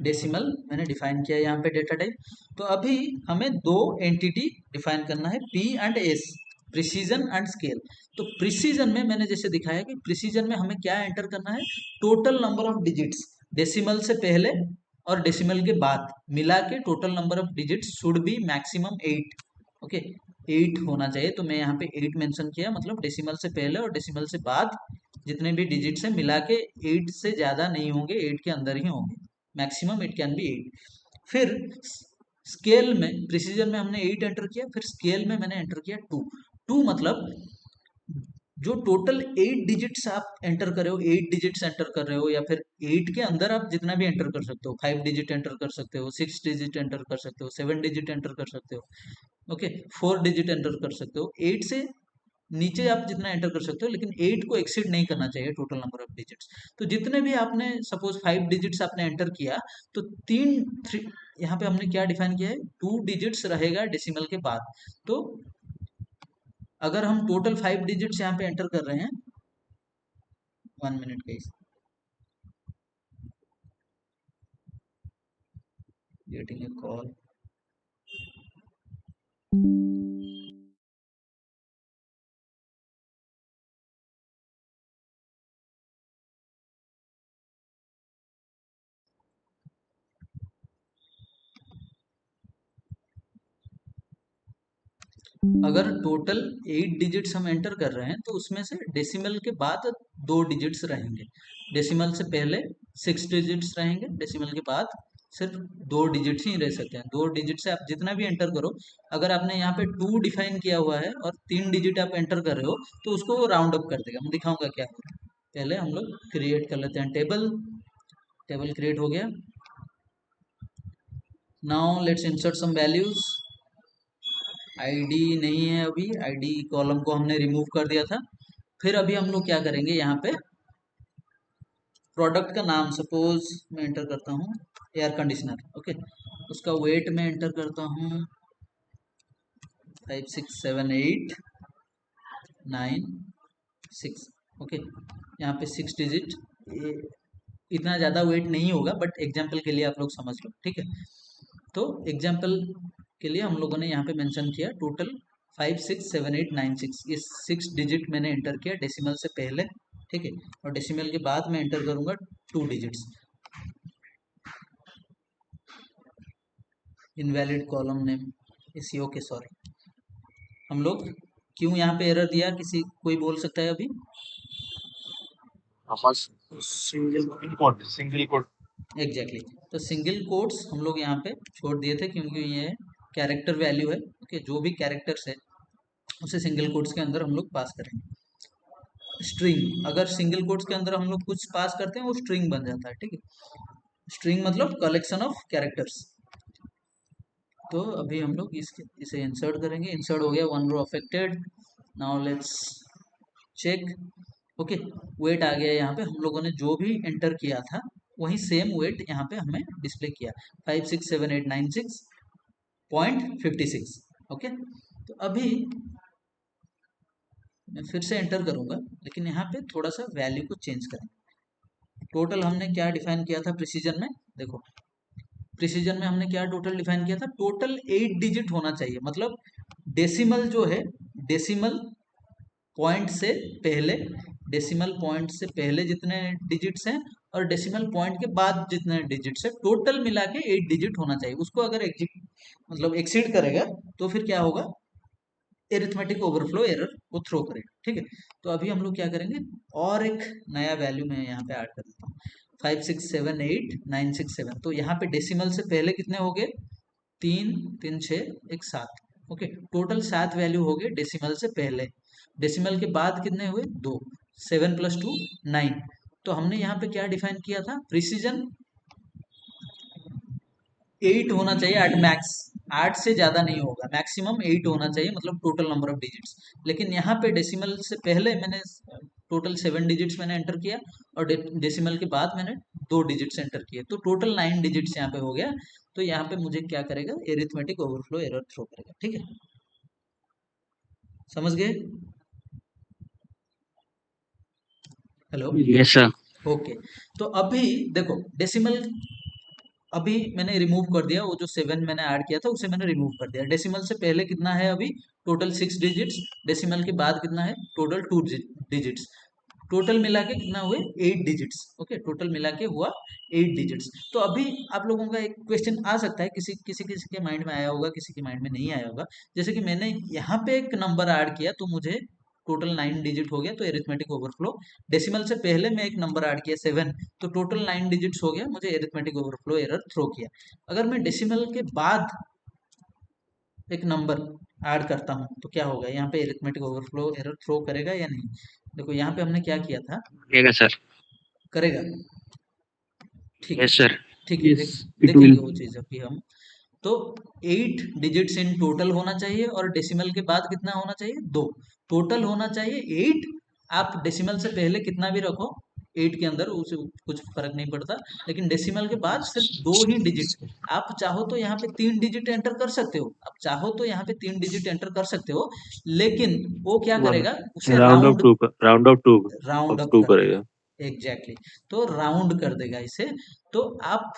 डेसिमल मैंने डिफाइन किया यहाँ पे डेटा टाइप। तो अभी हमें दो एंटिटी डिफाइन करना है, P and S, precision and scale. तो प्रिसीजन में मैंने जैसे दिखाया कि प्रिसीजन में हमें क्या एंटर करना है, total number of digits, decimal से पहले और डेसिमल के बाद मिला के total number of digits should be maximum 8। Okay, 8 होना चाहिए। तो मैं यहाँ पे 8 मेंशन किया, मतलब डेसिमल से पहले और डेसिमल से बाद जितने भी डिजिट्स हैं मिला के 8 से ज़्यादा नहीं होंगे, 8 के अंदर ही होंगे, मैक्सिमम इट कैन बी 8। फिर स्केल में, प्रिसीजन में हमने 8 एंटर किया, फिर स्केल में मैंने एंटर किया 2। 2 मतलब जो टोटल 8 डिजिट्स आप एंटर कर रहे हो, 8 डिजिट्स एंटर कर रहे हो, या फिर 8 के अंदर आप जितना भी एंटर कर सकते हो, 5 डिजिट एंटर कर सकते हो, 6 डिजिट एंटर कर सकते हो, 7 डिजिट एंटर कर सकते हो। ओके, 4 डिजिट एंटर कर सकते हो। 8 से नीचे आप जितना एंटर कर सकते हो, लेकिन 8 को एक्सीड नहीं करना चाहिए टोटल नंबर ऑफ डिजिट्स। तो जितने भी आपने सपोज 5 डिजिट्स आपने एंटर किया, तो यहाँ पे हमने क्या डिफाइन किया है, 2 डिजिट्स रहेगा डेसिमल के बाद। तो अगर हम टोटल 5 डिजिट्स यहाँ पे एंटर कर रहे हैं, 1 मिनट का, गेटिंग ए कॉल। अगर टोटल 8 डिजिट्स हम एंटर कर रहे हैं, तो उसमें से डेसिमल के बाद 2 डिजिट्स रहेंगे, डेसिमल से पहले 6 डिजिट्स रहेंगे, डेसिमल के बाद सिर्फ 2 डिजिट्स ही रह सकते हैं। 2 डिजिट से आप जितना भी एंटर करो, अगर आपने यहाँ पे 2 डिफाइन किया हुआ है और 3 डिजिट आप एंटर कर रहे हो, तो उसको वो राउंड अप कर देगा। मैं दिखाऊंगा क्या हो रहा है। पहले हम लोग क्रिएट कर लेते हैं टेबल। टेबल क्रिएट हो गया। Now let's insert some values. ID नहीं है अभी, आईडी कॉलम को हमने रिमूव कर दिया था। फिर अभी हम लोग क्या करेंगे, यहाँ पे प्रोडक्ट का नाम सपोज मैं एंटर करता हूँ एयर कंडीशनर। ओके, उसका वेट मैं एंटर करता हूँ 5 6 7 8 9 6। ओके, यहाँ पे 6 डिजिट, इतना ज़्यादा वेट नहीं होगा, बट एग्जाम्पल के लिए आप लोग समझ लो। ठीक है, तो एग्जाम्पल के लिए हम लोगों ने यहाँ पे मेंशन किया टोटल 5 6 7 8 9 6। ये 6 डिजिट मैंने एंटर किया डेसिमल से पहले। ठीक है, और डेसिमल के बाद मैं एंटर करूंगा 2 डिजिट्स। इनवैलिड कॉलम नेम इसी, ओके सॉरी। हम लोग क्यों यहाँ पे एरर दिया, किसी कोई बोल सकता है अभी? Single code. एग्जैक्टली, तो सिंगल कोट्स हम लोग यहाँ पे छोड़ दिए थे, क्योंकि ये कैरेक्टर वैल्यू है। ओके, जो भी कैरेक्टर्स है उसे सिंगल कोट्स के अंदर हम लोग पास करेंगे। स्ट्रिंग, अगर सिंगल कोट्स के अंदर हम लोग कुछ पास करते हैं वो स्ट्रिंग बन जाता है। ठीक है, स्ट्रिंग मतलब कलेक्शन ऑफ कैरेक्टर्स। तो अभी हम लोग इसे इंसर्ट करेंगे। इंसर्ट हो गया, 1 row affected. Now let's check. Okay, wait आ गया। यहाँ पे हम लोगों ने जो भी एंटर किया था वही सेम वेट यहाँ पे हमें डिस्प्ले किया, 5 6 7 8 9 6.56। ओके, तो अभी मैं फिर से एंटर करूंगा, लेकिन यहाँ पे थोड़ा सा वैल्यू को चेंज करेंगे। टोटल हमने क्या डिफाइन किया था प्रिसीजन में, देखो प्रिसीजन में हमने क्या टोटल डिफाइन किया था, टोटल 8 डिजिट होना चाहिए। मतलब डेसिमल जो है, डेसिमल पॉइंट से पहले, डेसिमल पॉइंट से पहले जितने डिजिट्स हैं और डेसिमल पॉइंट के बाद जितने डिजिट्स है, टोटल मिला के 8 डिजिट होना चाहिए। उसको अगर मतलब एक्सीड करेगा तो फिर क्या होगा, एरिथमेटिक ओवरफ्लो एरर को थ्रो करेगा। ठीक है, तो अभी हम लोग क्या करेंगे, और एक नया वैल्यू मैं यहाँ पे ऐड कर देता हूँ, 5678967। तो यहाँ पे डेसिमल से पहले कितने हो गए, 3 3 6 1 7। ओके, टोटल 7 वैल्यू हो गए डेसिमल से पहले। डेसिमल के बाद कितने हुए, 2। 7 + 2 9। तो हमने यहाँ पे क्या डिफाइन किया था, प्रिसीजन 8 होना चाहिए एट मैक्स, 8 से ज्यादा नहीं होगा, मैक्सिमम 8 होना चाहिए, मतलब टोटल नंबर ऑफ डिजिट्स। लेकिन यहाँ पे डेसिमल से पहले मैंने टोटल 7 डिजिट्स मैंने एंटर किया, और डेसिमल के बाद मैंने 2 डिजिट्स एंटर किए, तो टोटल 9 डिजिट्स यहाँ पे हो गया। तो यहाँ पे मुझे क्या करेगा, एरिथमेटिक ओवरफ्लो एरर थ्रो करेगा। ठीक है, समझ गए? Hello, yes sir. ओके। तो अभी देखो डेसिमल अभी मैंने रिमूव कर दिया, वो जो 7 मैंने ऐड किया था उसे मैंने रिमूव कर दिया। डेसिमल से पहले कितना है अभी, टोटल 6 डिजिट्स। डेसिमल के बाद कितना है, टोटल 2 डिजिट्स। टोटल मिला के कितना हुए, 8 डिजिट्स। ओके, टोटल मिला के हुआ 8 डिजिट्स। तो अभी आप लोगों का एक क्वेश्चन आ सकता है, किसी किसी किसी के माइंड में आया होगा, किसी के माइंड में नहीं आया होगा। जैसे कि मैंने यहाँ पे एक नंबर ऐड किया तो मुझे टोटल 9 डिजिट हो गया, तो एरिथमेटिक ओवरफ्लो। डेसिमल से पहले मैं एक नंबर ऐड किया 7, तो टोटल 9 डिजिट्स हो गया, मुझे एरिथमेटिक ओवरफ्लो एरर थ्रो किया। अगर मैं डेसिमल के बाद एक नंबर ऐड करता हूँ तो क्या होगा, यहाँ पे एरिथमेटिक ओवरफ्लो एरर थ्रो करेगा या नहीं? देखो यहाँ पे हमने क्या किया था, करेगा सर। करेगा। ठीक है, यस सर। ठीक है, Yes, it देखेंगे will. वो चीज अभी हम। तो 8 डिजिट्स इन टोटल होना चाहिए, और डेसिमल के बाद कितना होना चाहिए, 2। टोटल होना चाहिए 8। आप डेसिमल से पहले कितना भी रखो 8 के अंदर, उसे कुछ फर्क नहीं पड़ता, लेकिन डेसिमल के बाद सिर्फ 2 ही डिजिट। आप चाहो तो यहाँ पे 3 डिजिट एंटर कर सकते हो, आप चाहो तो यहाँ पे 3 डिजिट एंटर कर सकते हो, लेकिन वो क्या One करेगा, उसे round of round two, round round of up two कर करेगा. देगा। एग्जैक्टली तो राउंड कर देगा इसे। तो आप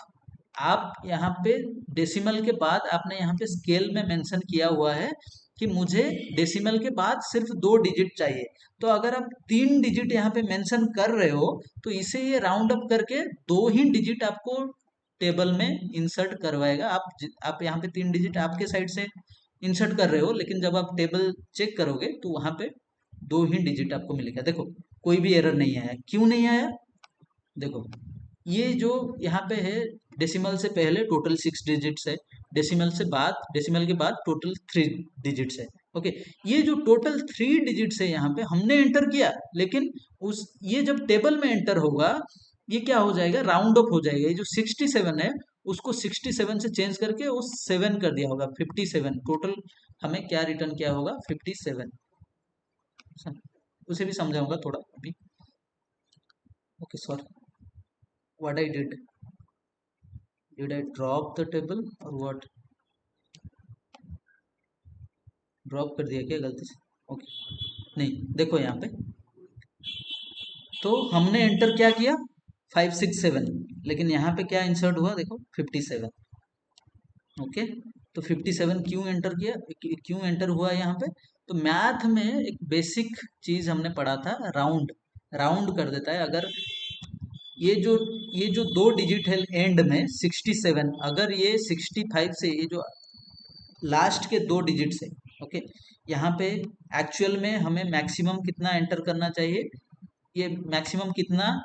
यहाँ पे डेसिमल के बाद आपने यहाँ पे स्केल में मेंशन किया हुआ है कि मुझे डेसिमल के बाद सिर्फ 2 डिजिट चाहिए। तो अगर आप 3 डिजिट यहाँ पे मेंशन कर रहे हो तो इसे ये राउंड अप करके 2 ही डिजिट आपको टेबल में इंसर्ट करवाएगा। आप यहाँ पे 3 डिजिट आपके साइड से इंसर्ट कर रहे हो, लेकिन जब आप टेबल चेक करोगे तो वहां पे 2 ही डिजिट आपको मिलेगा। देखो कोई भी एरर नहीं आया, क्यों नहीं आया, देखो ये जो यहाँ पे है, डेसिमल से पहले टोटल 6 डिजिट्स है, डेसिमल के बाद टोटल 3 डिजिट्स है। ओके, ये जो टोटल 3 डिजिट्स है यहाँ पे हमने एंटर किया, लेकिन उस ये जब टेबल में एंटर होगा ये क्या हो जाएगा, राउंड अप हो जाएगा। ये जो 67 है उसको 67 से चेंज करके उस 7 कर दिया होगा, 57 टोटल हमें क्या रिटर्न किया होगा, 57। उसे भी समझाऊंगा थोड़ा अभी। Okay sorry, what I did I drop the table और व्हाट, ड्रॉप कर दिया क्या गलती से? ओके, नहीं देखो यहाँ पे तो हमने एंटर क्या किया, 567, लेकिन यहाँ पे क्या इंसर्ट हुआ, देखो 57। ओके, तो 57 क्यों एंटर किया, क्यों एंटर हुआ यहाँ पे, तो मैथ में एक बेसिक चीज हमने पढ़ा था, राउंड। राउंड कर देता है। अगर ये जो ये जो 2 डिजिट है एंड में 67, अगर ये 65 से ये जो लास्ट के 2 डिजिट से, ओके, यहाँ पे एक्चुअल में हमें मैक्सिमम कितना एंटर करना चाहिए, ये मैक्सिमम कितना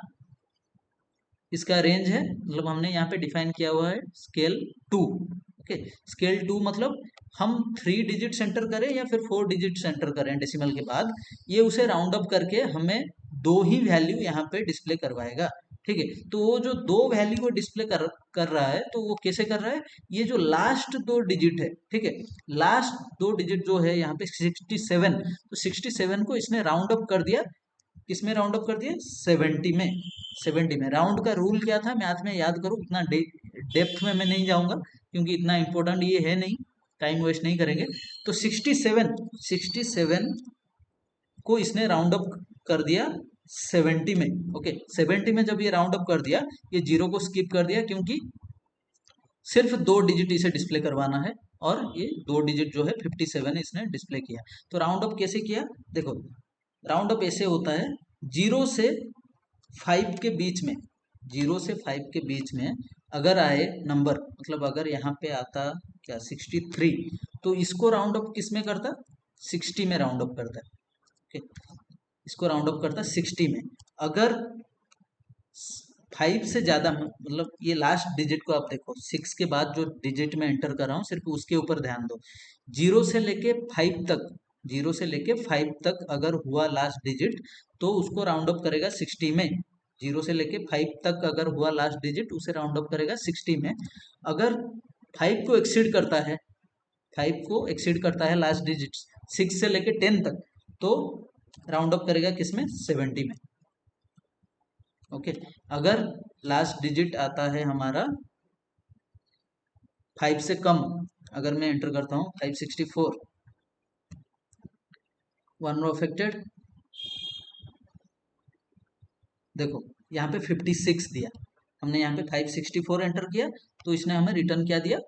इसका रेंज है, मतलब हमने यहाँ पे डिफाइन किया हुआ है स्केल 2। ओके, स्केल 2 मतलब हम 3 डिजिट एंटर करें या फिर 4 डिजिट एंटर करें डेसिमल के बाद, ये उसे राउंड अप करके हमें 2 ही वैल्यू यहाँ पे डिस्प्ले करवाएगा। ठीक है, तो वो जो 2 वैल्यू को डिस्प्ले कर रहा है, तो वो कैसे कर रहा है, ये जो लास्ट 2 डिजिट है, ठीक है, लास्ट 2 डिजिट जो है यहाँ पे 67, तो 67 को इसने राउंड अप कर दिया, किसमें राउंड अप कर दिया, 70 में। 70 में राउंड का रूल क्या था, मैथ में याद करो, इतना डेप्थ में मैं नहीं जाऊंगा क्योंकि इतना इंपॉर्टेंट ये है नहीं, टाइम वेस्ट नहीं करेंगे। तो 67 को इसने राउंड अप कर दिया 70 में। ओके, 70 में जब ये राउंड अप कर दिया, ये जीरो को स्किप कर दिया क्योंकि सिर्फ 2 डिजिट इसे डिस्प्ले करवाना है, और ये 2 डिजिट जो है 57 इसने डिस्प्ले किया। तो राउंड अप कैसे किया, देखो राउंड अप ऐसे होता है 0 से 5 के बीच में, 0 से 5 के बीच में अगर आए नंबर, मतलब अगर यहाँ पे आता क्या 63, तो इसको राउंड अप किस में करता, 60 में राउंड अप करता है। ओके, इसको राउंड अप करता है 60 में। अगर 5 से ज़्यादा, मतलब ये लास्ट डिजिट को आप देखो, 6 के बाद जो डिजिट में एंटर कर रहा हूँ सिर्फ उसके ऊपर ध्यान दो। 0 से लेके 5 तक, 0 से लेके 5 तक अगर हुआ लास्ट डिजिट तो उसको राउंड अप करेगा 60 में। 0 से लेके 5 तक अगर हुआ लास्ट डिजिट उसे राउंड अप करेगा 60 में। अगर 5 को एक्सीड करता है, 5 को एक्सीड करता है लास्ट डिजिट 6 से लेके 10 तक, तो राउंड अप करेगा किसमें, 70 में। ओके, अगर लास्ट डिजिट आता है हमारा 5 से कम, अगर मैं एंटर करता हूँ 564, वन रो अफेक्टेड, देखो यहाँ पे 56 दिया, हमने यहाँ पे 564 एंटर किया तो इसने हमें रिटर्न क्या दिया,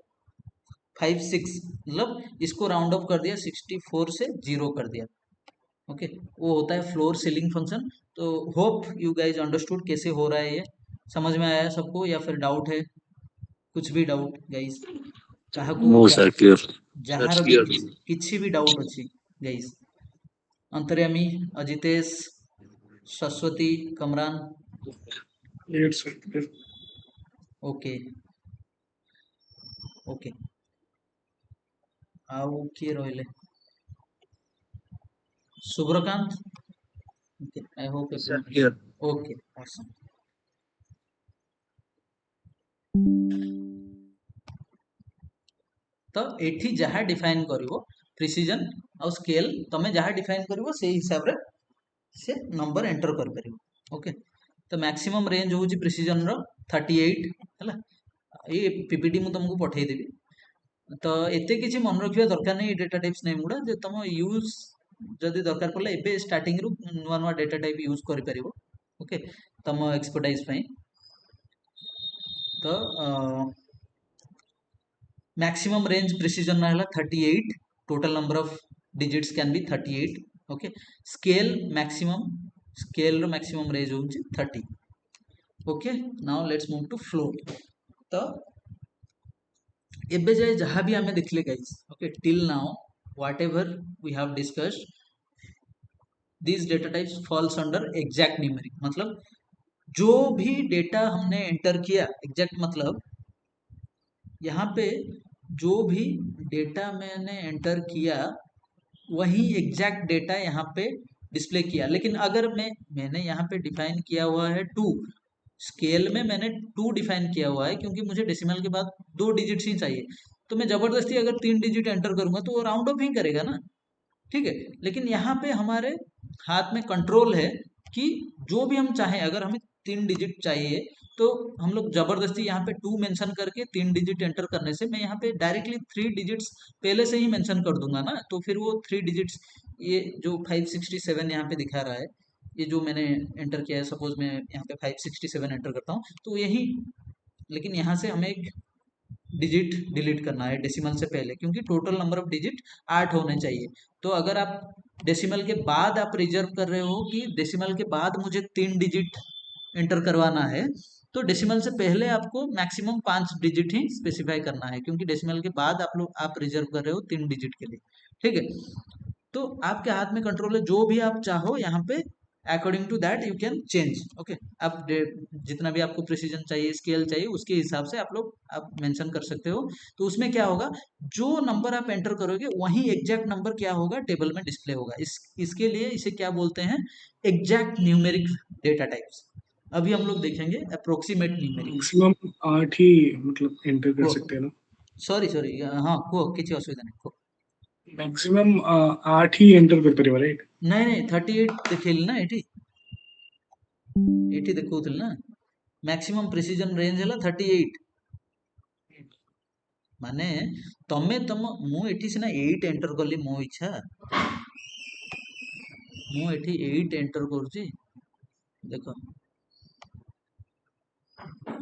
56, मतलब इसको राउंड अप कर दिया 64 से 0 कर दिया। ओके, वो होता है फ्लोर सीलिंग फंक्शन। तो होप यू गाइज अंडरस्टूड कैसे हो रहा है, ये समझ में आया सबको या फिर डाउट है, कुछ भी डाउट गाइज, କାହାକୁ No, sir. Clear. ଯାହାର ବି କିଛି ବି डाउट ଅଛି guys, Antaryami, Ajitesh, Saraswati, Kamran, Clear, sir. Clear. Okay okay, ଆଉ କିଏ ରହିଲେ, Shubhrakant, okay, I hope Sir, clear. Okay, awesome। तो एठी जहाँ डिफाइन करिवो प्रिसिजन और स्केल, तमे जहाँ डिफाइन करिवो से हिसाब रे से नंबर एंटर कर परिवो। ओके, तो मैक्सिमम रेंज होची प्रिसिजन रो 38 हला, ये पीपीटी मु तुमको पठेई देबी। तो एते किछि मन रखिबा दरकार नै डेटा टाइप्स नेम गुडा, जे तुम यूज जदि दरकार पड़ले एबे स्टार्टिंग रु नुवा नुवा डेटा टाइप यूज करि परिवो। ओके, तुम एक्सपर्टाइज पई। तो मैक्सिमम रेंज प्रिसिजन रहला 38, total number of digits can be 38। Okay, scale maximum, scale रो मैक्सिमम रेंज होची 30। Okay, now let's move to float. तो एबे जाए जहाँ भी हमें देखले guys, okay, till now whatever we have discussed, this data types falls under exact numeric. मतलब जो भी डेटा हमने एंटर किया, एग्जैक्ट मतलब यहाँ पे जो भी डेटा मैंने एंटर किया वही एग्जैक्ट डेटा यहाँ पे डिस्प्ले किया। लेकिन अगर मैंने यहाँ पे डिफाइन किया हुआ है 2, स्केल में मैंने 2 डिफाइन किया हुआ है क्योंकि मुझे डेसिमल के बाद 2 डिजिट्स ही चाहिए, तो मैं जबरदस्ती अगर 3 डिजिट एंटर करूंगा तो वो राउंड ऑफ ही करेगा ना, ठीक है। लेकिन यहाँ पे हमारे हाथ में कंट्रोल है कि जो भी हम चाहें, अगर हमें 3 डिजिट चाहिए तो हम लोग जबरदस्ती यहाँ पे 2 मेंशन करके 3 डिजिट एंटर करने से मैं यहाँ पे डायरेक्टली 3 डिजिट्स पहले से ही मेंशन कर दूंगा ना, तो फिर वो 3 डिजिट्स, ये जो 567 यहाँ पे दिखा रहा है, ये जो मैंने एंटर किया है, सपोज मैं यहाँ पे 567 एंटर करता हूँ तो यही, लेकिन यहाँ से हमें एक डिजिट डिलीट करना है डेसिमल से पहले, क्योंकि टोटल नंबर ऑफ डिजिट 8 होने चाहिए। तो अगर आप डेसिमल के बाद आप रिजर्व कर रहे हो कि डेसिमल के बाद मुझे 3 डिजिट एंटर करवाना है, तो डेसिमल से पहले आपको मैक्सिमम 5 डिजिट ही स्पेसिफाई करना है, क्योंकि डेसिमल के बाद आप रिजर्व कर रहे हो 3 डिजिट के लिए, ठीक है। तो आपके हाथ में कंट्रोल है, जो भी आप चाहो यहाँ पे according to that you can change. Okay, आप जितना भी आपको प्रिसीजन चाहिए, स्केल चाहिए, उसके हिसाब से आप मेंशन कर सकते हो। तो उसमें क्या होगा, जो नंबर आप एंटर करोगे वही एग्जैक्ट नंबर क्या होगा, टेबल में डिस्प्ले होगा। इसके लिए इसे क्या बोलते हैं, एग्जैक्ट न्यूमेरिक डेटा टाइप्स। अभी हम लोग देखेंगे अप्रोक्सीमेट न्यूमेरिक। मैक्सिमम 8 ही मतलब एंटर कर सकते हैं ना? सॉरी सॉरी, हाँ कुह, किसी असुविधा नहीं, कुह। मैक्सिमम 8 ही एंटर कर परिवार, राइट? नहीं नहीं, 38 देखिए ना, एटी देखुथिल ना, मैक्सिमम प्रिसिजन रेंज है 38। माने तमे मु एठी सिना 8 एंटर कली, मो इच्छा मु एठी 8 एंटर करूची, देखो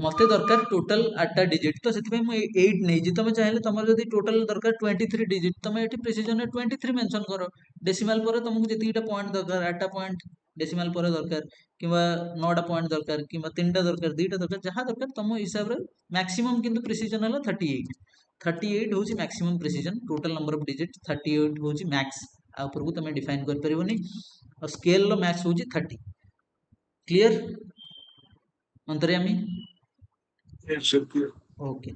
मते दरकार टोटल 8टा डिजिट तो सेति मैं 8 नै जी तमे चाहिले तमर जदी टोटल दरकार 23 डिजिट तमे एठी प्रिसिजन रे 23 मेंशन करो डेसिमल पर तुमको जतिटा पॉइंट दरकार 8टा पॉइंट डेसिमल पर दरकार किबा 9टा पॉइंट दरकार किबा 3टा दरकार 2टा दरकार जहां दरकार तम हिसाब रे मैक्सिमम किंतु प्रिसिजन हला 38 38 होची maximum precision total number of digit 38 होची मैक्स आ ऊपर को तमे डिफाइन कर परिबोनी और स्केल लो मैक्स होची 30 क्लियर अंतर्यामी Yes, sir. Clear. ओके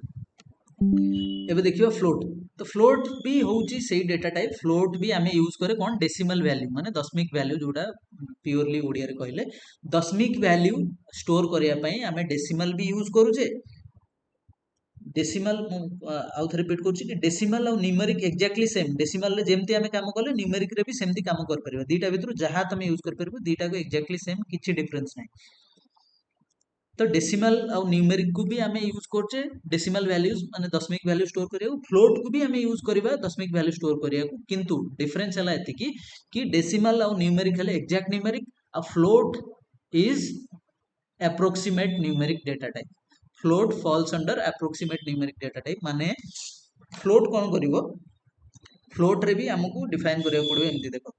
एबे देखियो फ्लोट तो फ्लोट भी होउची सेही डेटा टाइप फ्लोट भी आमे यूज करे कोन डेसिमल वैल्यू माने दशमिक वैल्यू जोडा प्योरली ओडिया रे कहले दशमिक वैल्यू स्टोर करिया पई आमे डेसिमल भी यूज करूचे डेसिमल आउ थे रिपीट करूची कि डेसिमल और न्यूमेरिक एक्जेक्टली सेम डेसिमल रे जेमती आमे काम कले न्यूमेरिक रे भी सेमती काम कर परबे दीटा भितरु जहां तमे यूज कर परबे दीटा को एक्जेक्टली सेम किछि डिफरेंस नै तो डेसिमल और न्यूमेरिक को भी आमे यूज करचे डेसिमल वैल्यूज माने दशमिक वैल्यू स्टोर करिया फ्लोट को भी आमे यूज करबा दशमिक वैल्यू स्टोर करिया किंतु डिफरेंस हला एति कि डेसिमल और न्यूमेरिक हले एग्जैक्ट न्यूमेरिक आ float is approximate numeric data type float falls under approximate numeric data type माने फ्लोट कोन करिवो फ्लोट रे भी हमको डिफाइन करिया पड़बे एमती देखो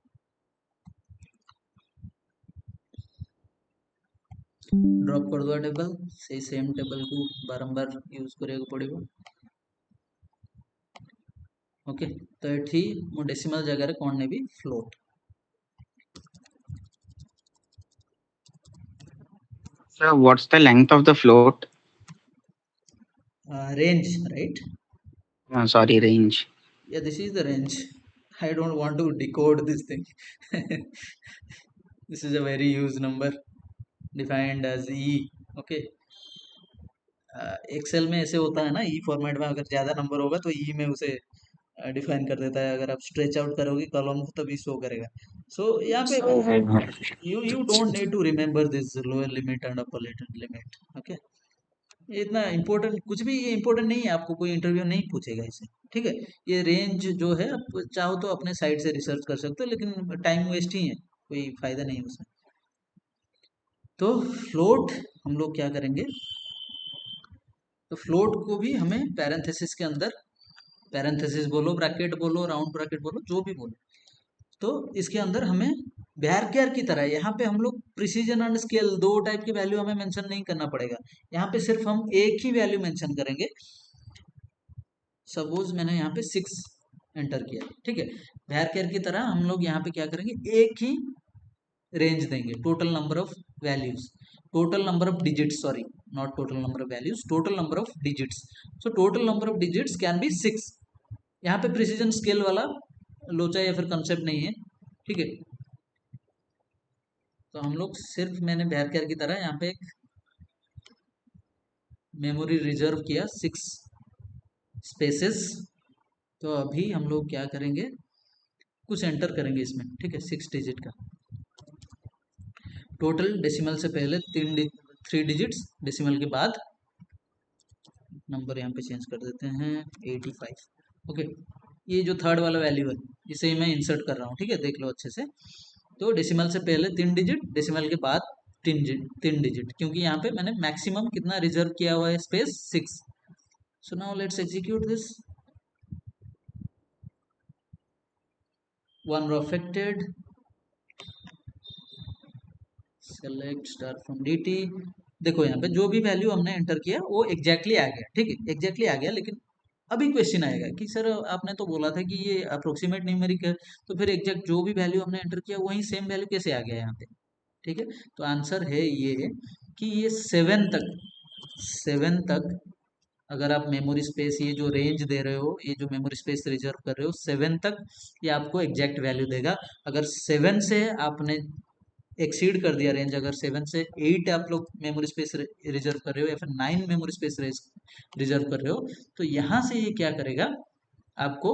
ड्रॉप कर दो टेबल से सेम टेबल को बारंबार यूज करिया पड़िबो ओके तो एठी मो डेसिमल जगह रे कोन नेबी float Sir, what's the length of the float? range right Sorry, range. yeah this is the range I don't want to decode this thing this is a very used number defined as e okay Excel में ऐसे होता है ना ई format में अगर ज़्यादा number होगा तो ई में उसे डिफाइन कर देता है अगर आप स्ट्रेच आउट करोगे कॉलम को तभी शो करेगा सो यहाँ पे you don't need to remember this lower limit and upper limit okay ये इतना इम्पोर्टेंट कुछ भी ये इम्पोर्टेंट नहीं है आपको कोई इंटरव्यू नहीं पूछेगा इसे ठीक है ये रेंज जो है आप चाहो तो अपने साइड से रिसर्च कर सकते हो लेकिन टाइम वेस्ट ही है कोई फायदा नहीं उसमें तो फ्लोट हम लोग क्या करेंगे तो फ्लोट को भी हमें पैरेंथेसिस के अंदर पैरेंथेसिस बोलो ब्रैकेट बोलो राउंड ब्रैकेट बोलो जो भी बोलो तो इसके अंदर हमें varchar की तरह यहाँ पे हम लोग प्रिसीजन एंड स्केल दो टाइप की वैल्यू हमें मेंशन नहीं करना पड़ेगा यहाँ पे सिर्फ हम एक ही वैल्यू मेंशन करेंगे सपोज मैंने यहाँ पे 6 एंटर किया ठीक है varchar की तरह हम लोग यहाँ पे क्या करेंगे एक ही रेंज देंगे total number of values total number of digits sorry not total number of values total number of digits so total number of digits can B 6 यहाँ पे प्रिसीजन स्केल वाला लोचा या फिर कंसेप्ट नहीं है ठीक है तो हम लोग सिर्फ मैंने varchar की तरह यहाँ पे एक मेमोरी रिजर्व किया 6 स्पेसेस तो अभी हम लोग क्या करेंगे कुछ एंटर करेंगे इसमें ठीक है 6 डिजिट का टोटल डेसिमल से पहले 3 डिजिट्स डेसिमल के बाद नंबर यहाँ पे चेंज कर देते हैं 85 ओके ये जो थर्ड वाला वैल्यू है इसे मैं इंसर्ट कर रहा हूँ ठीक है देख लो अच्छे से तो डेसिमल से पहले 3 डिजिट डेसिमल के बाद 3 डिजिट क्योंकि यहाँ पे मैंने मैक्सिमम कितना रिजर्व किया हुआ है space 6 so now let's execute this one row affected select star from dt देखो यहाँ पे जो भी वैल्यू हमने एंटर किया वो एग्जैक्टली आ गया ठीक है एग्जैक्टली आ गया लेकिन अभी क्वेश्चन आएगा कि सर आपने तो बोला था कि ये अप्रोक्सीमेट न्यूमेरिक है तो फिर एग्जैक्ट जो भी वैल्यू हमने एंटर किया वही सेम वैल्यू कैसे आ गया यहाँ पे ठीक है तो आंसर है ये कि ये 7 तक अगर आप मेमोरी स्पेस ये जो रेंज दे रहे हो ये जो मेमोरी स्पेस रिजर्व कर रहे हो 7 तक ये आपको एग्जैक्ट वैल्यू देगा अगर 7 से आपने एक्सीड कर दिया रेंज अगर 7 से 8 आप लोग मेमोरी स्पेस रिजर्व कर रहे हो या फिर 9 मेमोरी स्पेस रिजर्व कर रहे हो तो यहाँ से ये क्या करेगा आपको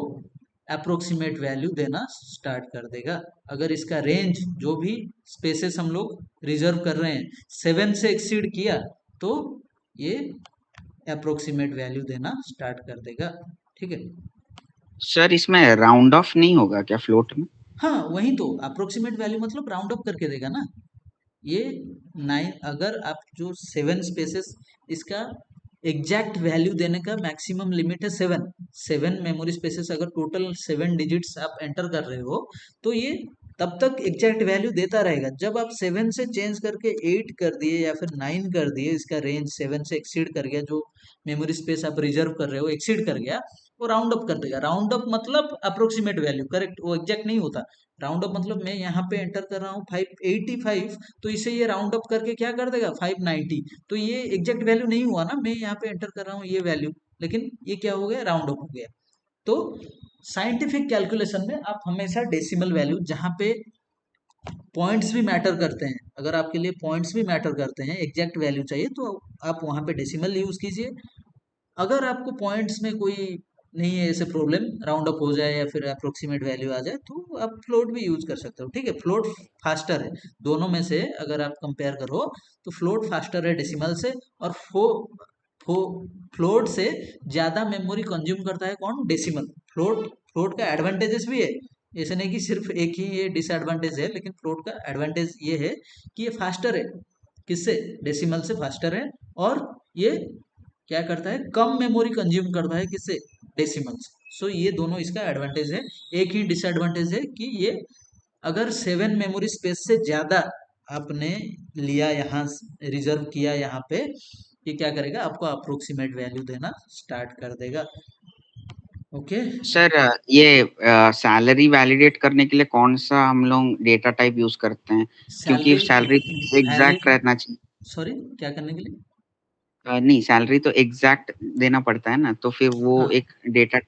अप्रोक्सीमेट वैल्यू देना स्टार्ट कर देगा अगर इसका रेंज जो भी स्पेसेस हम लोग रिजर्व कर रहे हैं 7 से एक्सीड किया तो ये अप्रोक्सीमेट वैल्यू देना स्टार्ट कर देगा ठीक है सर इसमें राउंड ऑफ नहीं होगा क्या फ्लोट में? हाँ वही तो अप्रोक्सीमेट वैल्यू मतलब राउंड अप करके देगा ना ये 9, अगर आप जो 7 स्पेसेस, इसका एग्जैक्ट वैल्यू देने का मैक्सिमम लिमिट है 7 मेमोरी स्पेसेस। अगर टोटल 7 डिजिट्स आप एंटर कर रहे हो तो ये तब तक एग्जैक्ट वैल्यू देता रहेगा। जब आप 7 से चेंज करके 8 कर दिए या फिर 9 कर दिए, इसका रेंज 7 से एक्सीड कर गया, जो मेमोरी स्पेस आप रिजर्व कर रहे हो एक्सीड कर गया, वो राउंड अप कर देगा। राउंड अप मतलब अप्रोक्सीमेट वैल्यू, करेक्ट, वो एग्जैक्ट नहीं होता। राउंड अप मतलब मैं यहाँ पे एंटर कर रहा हूँ 585, तो इसे ये राउंड अप करके क्या कर देगा 590। तो ये एग्जैक्ट वैल्यू नहीं हुआ ना, मैं यहाँ पे एंटर कर रहा हूँ ये वैल्यू, लेकिन ये क्या हो गया, राउंड अप हो गया। तो साइंटिफिक कैलकुलेशन में आप हमेशा डेसिमल वैल्यू, जहाँ पे पॉइंट्स भी मैटर करते हैं, अगर आपके लिए पॉइंट्स भी मैटर करते हैं, एग्जैक्ट वैल्यू चाहिए, तो आप वहाँ पे डेसिमल यूज कीजिए। अगर आपको पॉइंट्स में कोई नहीं है ऐसे प्रॉब्लम, राउंड अप हो जाए या फिर अप्रोक्सीमेट वैल्यू आ जाए, तो आप फ्लोट भी यूज कर सकते हो। ठीक है, फ्लोट फास्टर है दोनों में से, अगर आप कंपेयर करो तो फ्लोट फास्टर है डेसिमल से। और फो फ्लोट से ज़्यादा मेमोरी कंज्यूम करता है कौन, डेसिमल। फ्लोट फ्लोट का एडवांटेजेस भी है, ऐसे नहीं कि सिर्फ एक ही ये डिसएडवांटेज है, लेकिन फ्लोट का एडवांटेज ये है कि ये फास्टर है, किससे, डेसिमल से फास्टर है। और ये क्या करता है, कम मेमोरी कंज्यूम करता है, किससे, डेसिमल से। सो ये दोनों इसका एडवांटेज है। एक ही डिसएडवांटेज है कि ये अगर 7 मेमोरी स्पेस से ज़्यादा आपने लिया, यहाँ रिजर्व किया यहाँ पे, ये क्या करेगा, आपको अप्रोक्सीमेट वैल्यू देना स्टार्ट कर देगा। ओके। सर ये सैलरी वैलिडेट करने के लिए कौन सा हम लोग डेटा टाइप यूज करते हैं? क्योंकि सैलरी सैलरी एग्जैक्ट वैलिड, रहना चाहिए। सॉरी, क्या करने के लिए? नहीं, सैलरी तो एग्जैक्ट देना पड़ता है ना, तो फिर वो हाँ एक डेटा,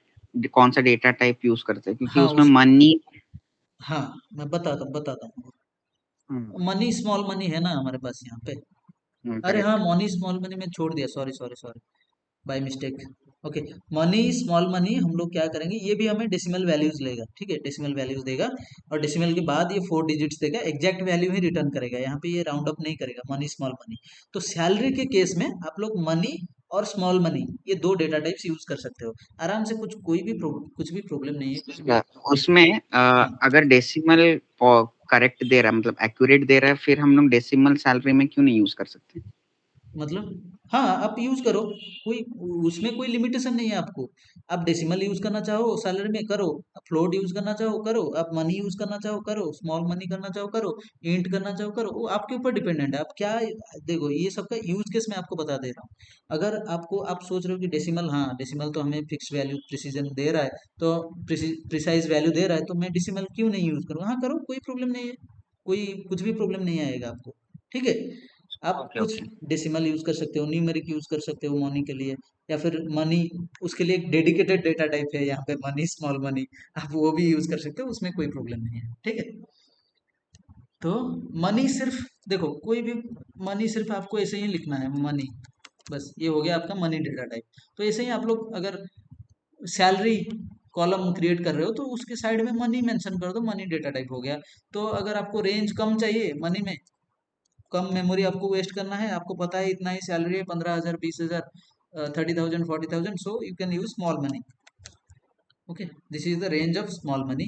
कौन सा डेटा टाइप यूज करते हैं? क्योंकि हाँ उसमें मनी। हाँ, मैं बताता हूँ। हम्म। मनी स्मॉल मनी है ना हमारे पास यहाँ पे। अरे हाँ, करेक्ट। मनी स्मॉल मनी में छोड़ दिया, sorry sorry sorry, by mistake. Okay, money small money हम लोग क्या करेंगे, ये भी हमें डेसिमल वैल्यूज लेगा, ठीक है, डेसिमल वैल्यूज देगा। और डेसिमल के बाद ये 4 डिजिट्स देगा, एग्जैक्ट वैल्यू ही रिटर्न करेगा, यहाँ पे ये राउंड अप नहीं करेगा, मनी स्मॉल मनी। तो सैलरी के केस में आप लोग मनी और स्मॉल मनी, ये दो डेटा टाइप्स यूज कर सकते हो आराम से। कुछ भी प्रॉब्लम नहीं है, कुछ भी। उसमें हाँ, अगर डेसिमल करेक्ट दे रहा है, मतलब एक्यूरेट दे रहा है, फिर हम लोग डेसिमल सैलरी में क्यों नहीं यूज कर सकते? मतलब हाँ, आप यूज करो, कोई उसमें कोई लिमिटेशन नहीं है आपको। आप डेसिमल यूज करना चाहो सैलरी में करो, आप फ्लोट यूज करना चाहो करो, आप मनी यूज करना चाहो करो, स्मॉल मनी करना चाहो करो, इंट करना चाहो करो, वो आपके ऊपर डिपेंडेंट है। आप क्या, देखो ये सबका यूज केस मैं आपको बता दे रहा हूँ। अगर आपको, आप सोच रहे हो कि डेसिमल, हाँ डेसिमल तो हमें फिक्स वैल्यू प्रिसीजन दे रहा है, तो प्रिसाइज वैल्यू दे रहा है, तो मैं डेसिमल क्यों नहीं यूज करूँ, हाँ करो, कोई प्रॉब्लम नहीं है, कोई कुछ भी प्रॉब्लम नहीं आएगा आपको। ठीक है, आप ओके कुछ ओके। डेसिमल यूज कर सकते हो, न्यूमेरिक यूज कर सकते हो मनी के लिए, या फिर मनी, उसके लिए एक डेडिकेटेड डेटा टाइप है यहाँ पे, मनी स्मॉल मनी, आप वो भी यूज कर सकते हो, उसमें कोई प्रॉब्लम नहीं है। ठीक है, तो मनी सिर्फ, देखो कोई भी मनी सिर्फ आपको ऐसे ही लिखना है मनी, बस ये हो गया आपका मनी डेटा टाइप। तो ऐसे ही आप लोग अगर सैलरी कॉलम क्रिएट कर रहे हो, तो उसके साइड में मनी मेंशन कर दो, मनी डेटा टाइप हो गया। तो अगर आपको रेंज कम चाहिए मनी में, कम मेमोरी आपको वेस्ट करना है, आपको पता है इतना ही सैलरी है, 15,000, 20,000, 30,000, 40,000, so you can use small money. Okay, this is the range of small money,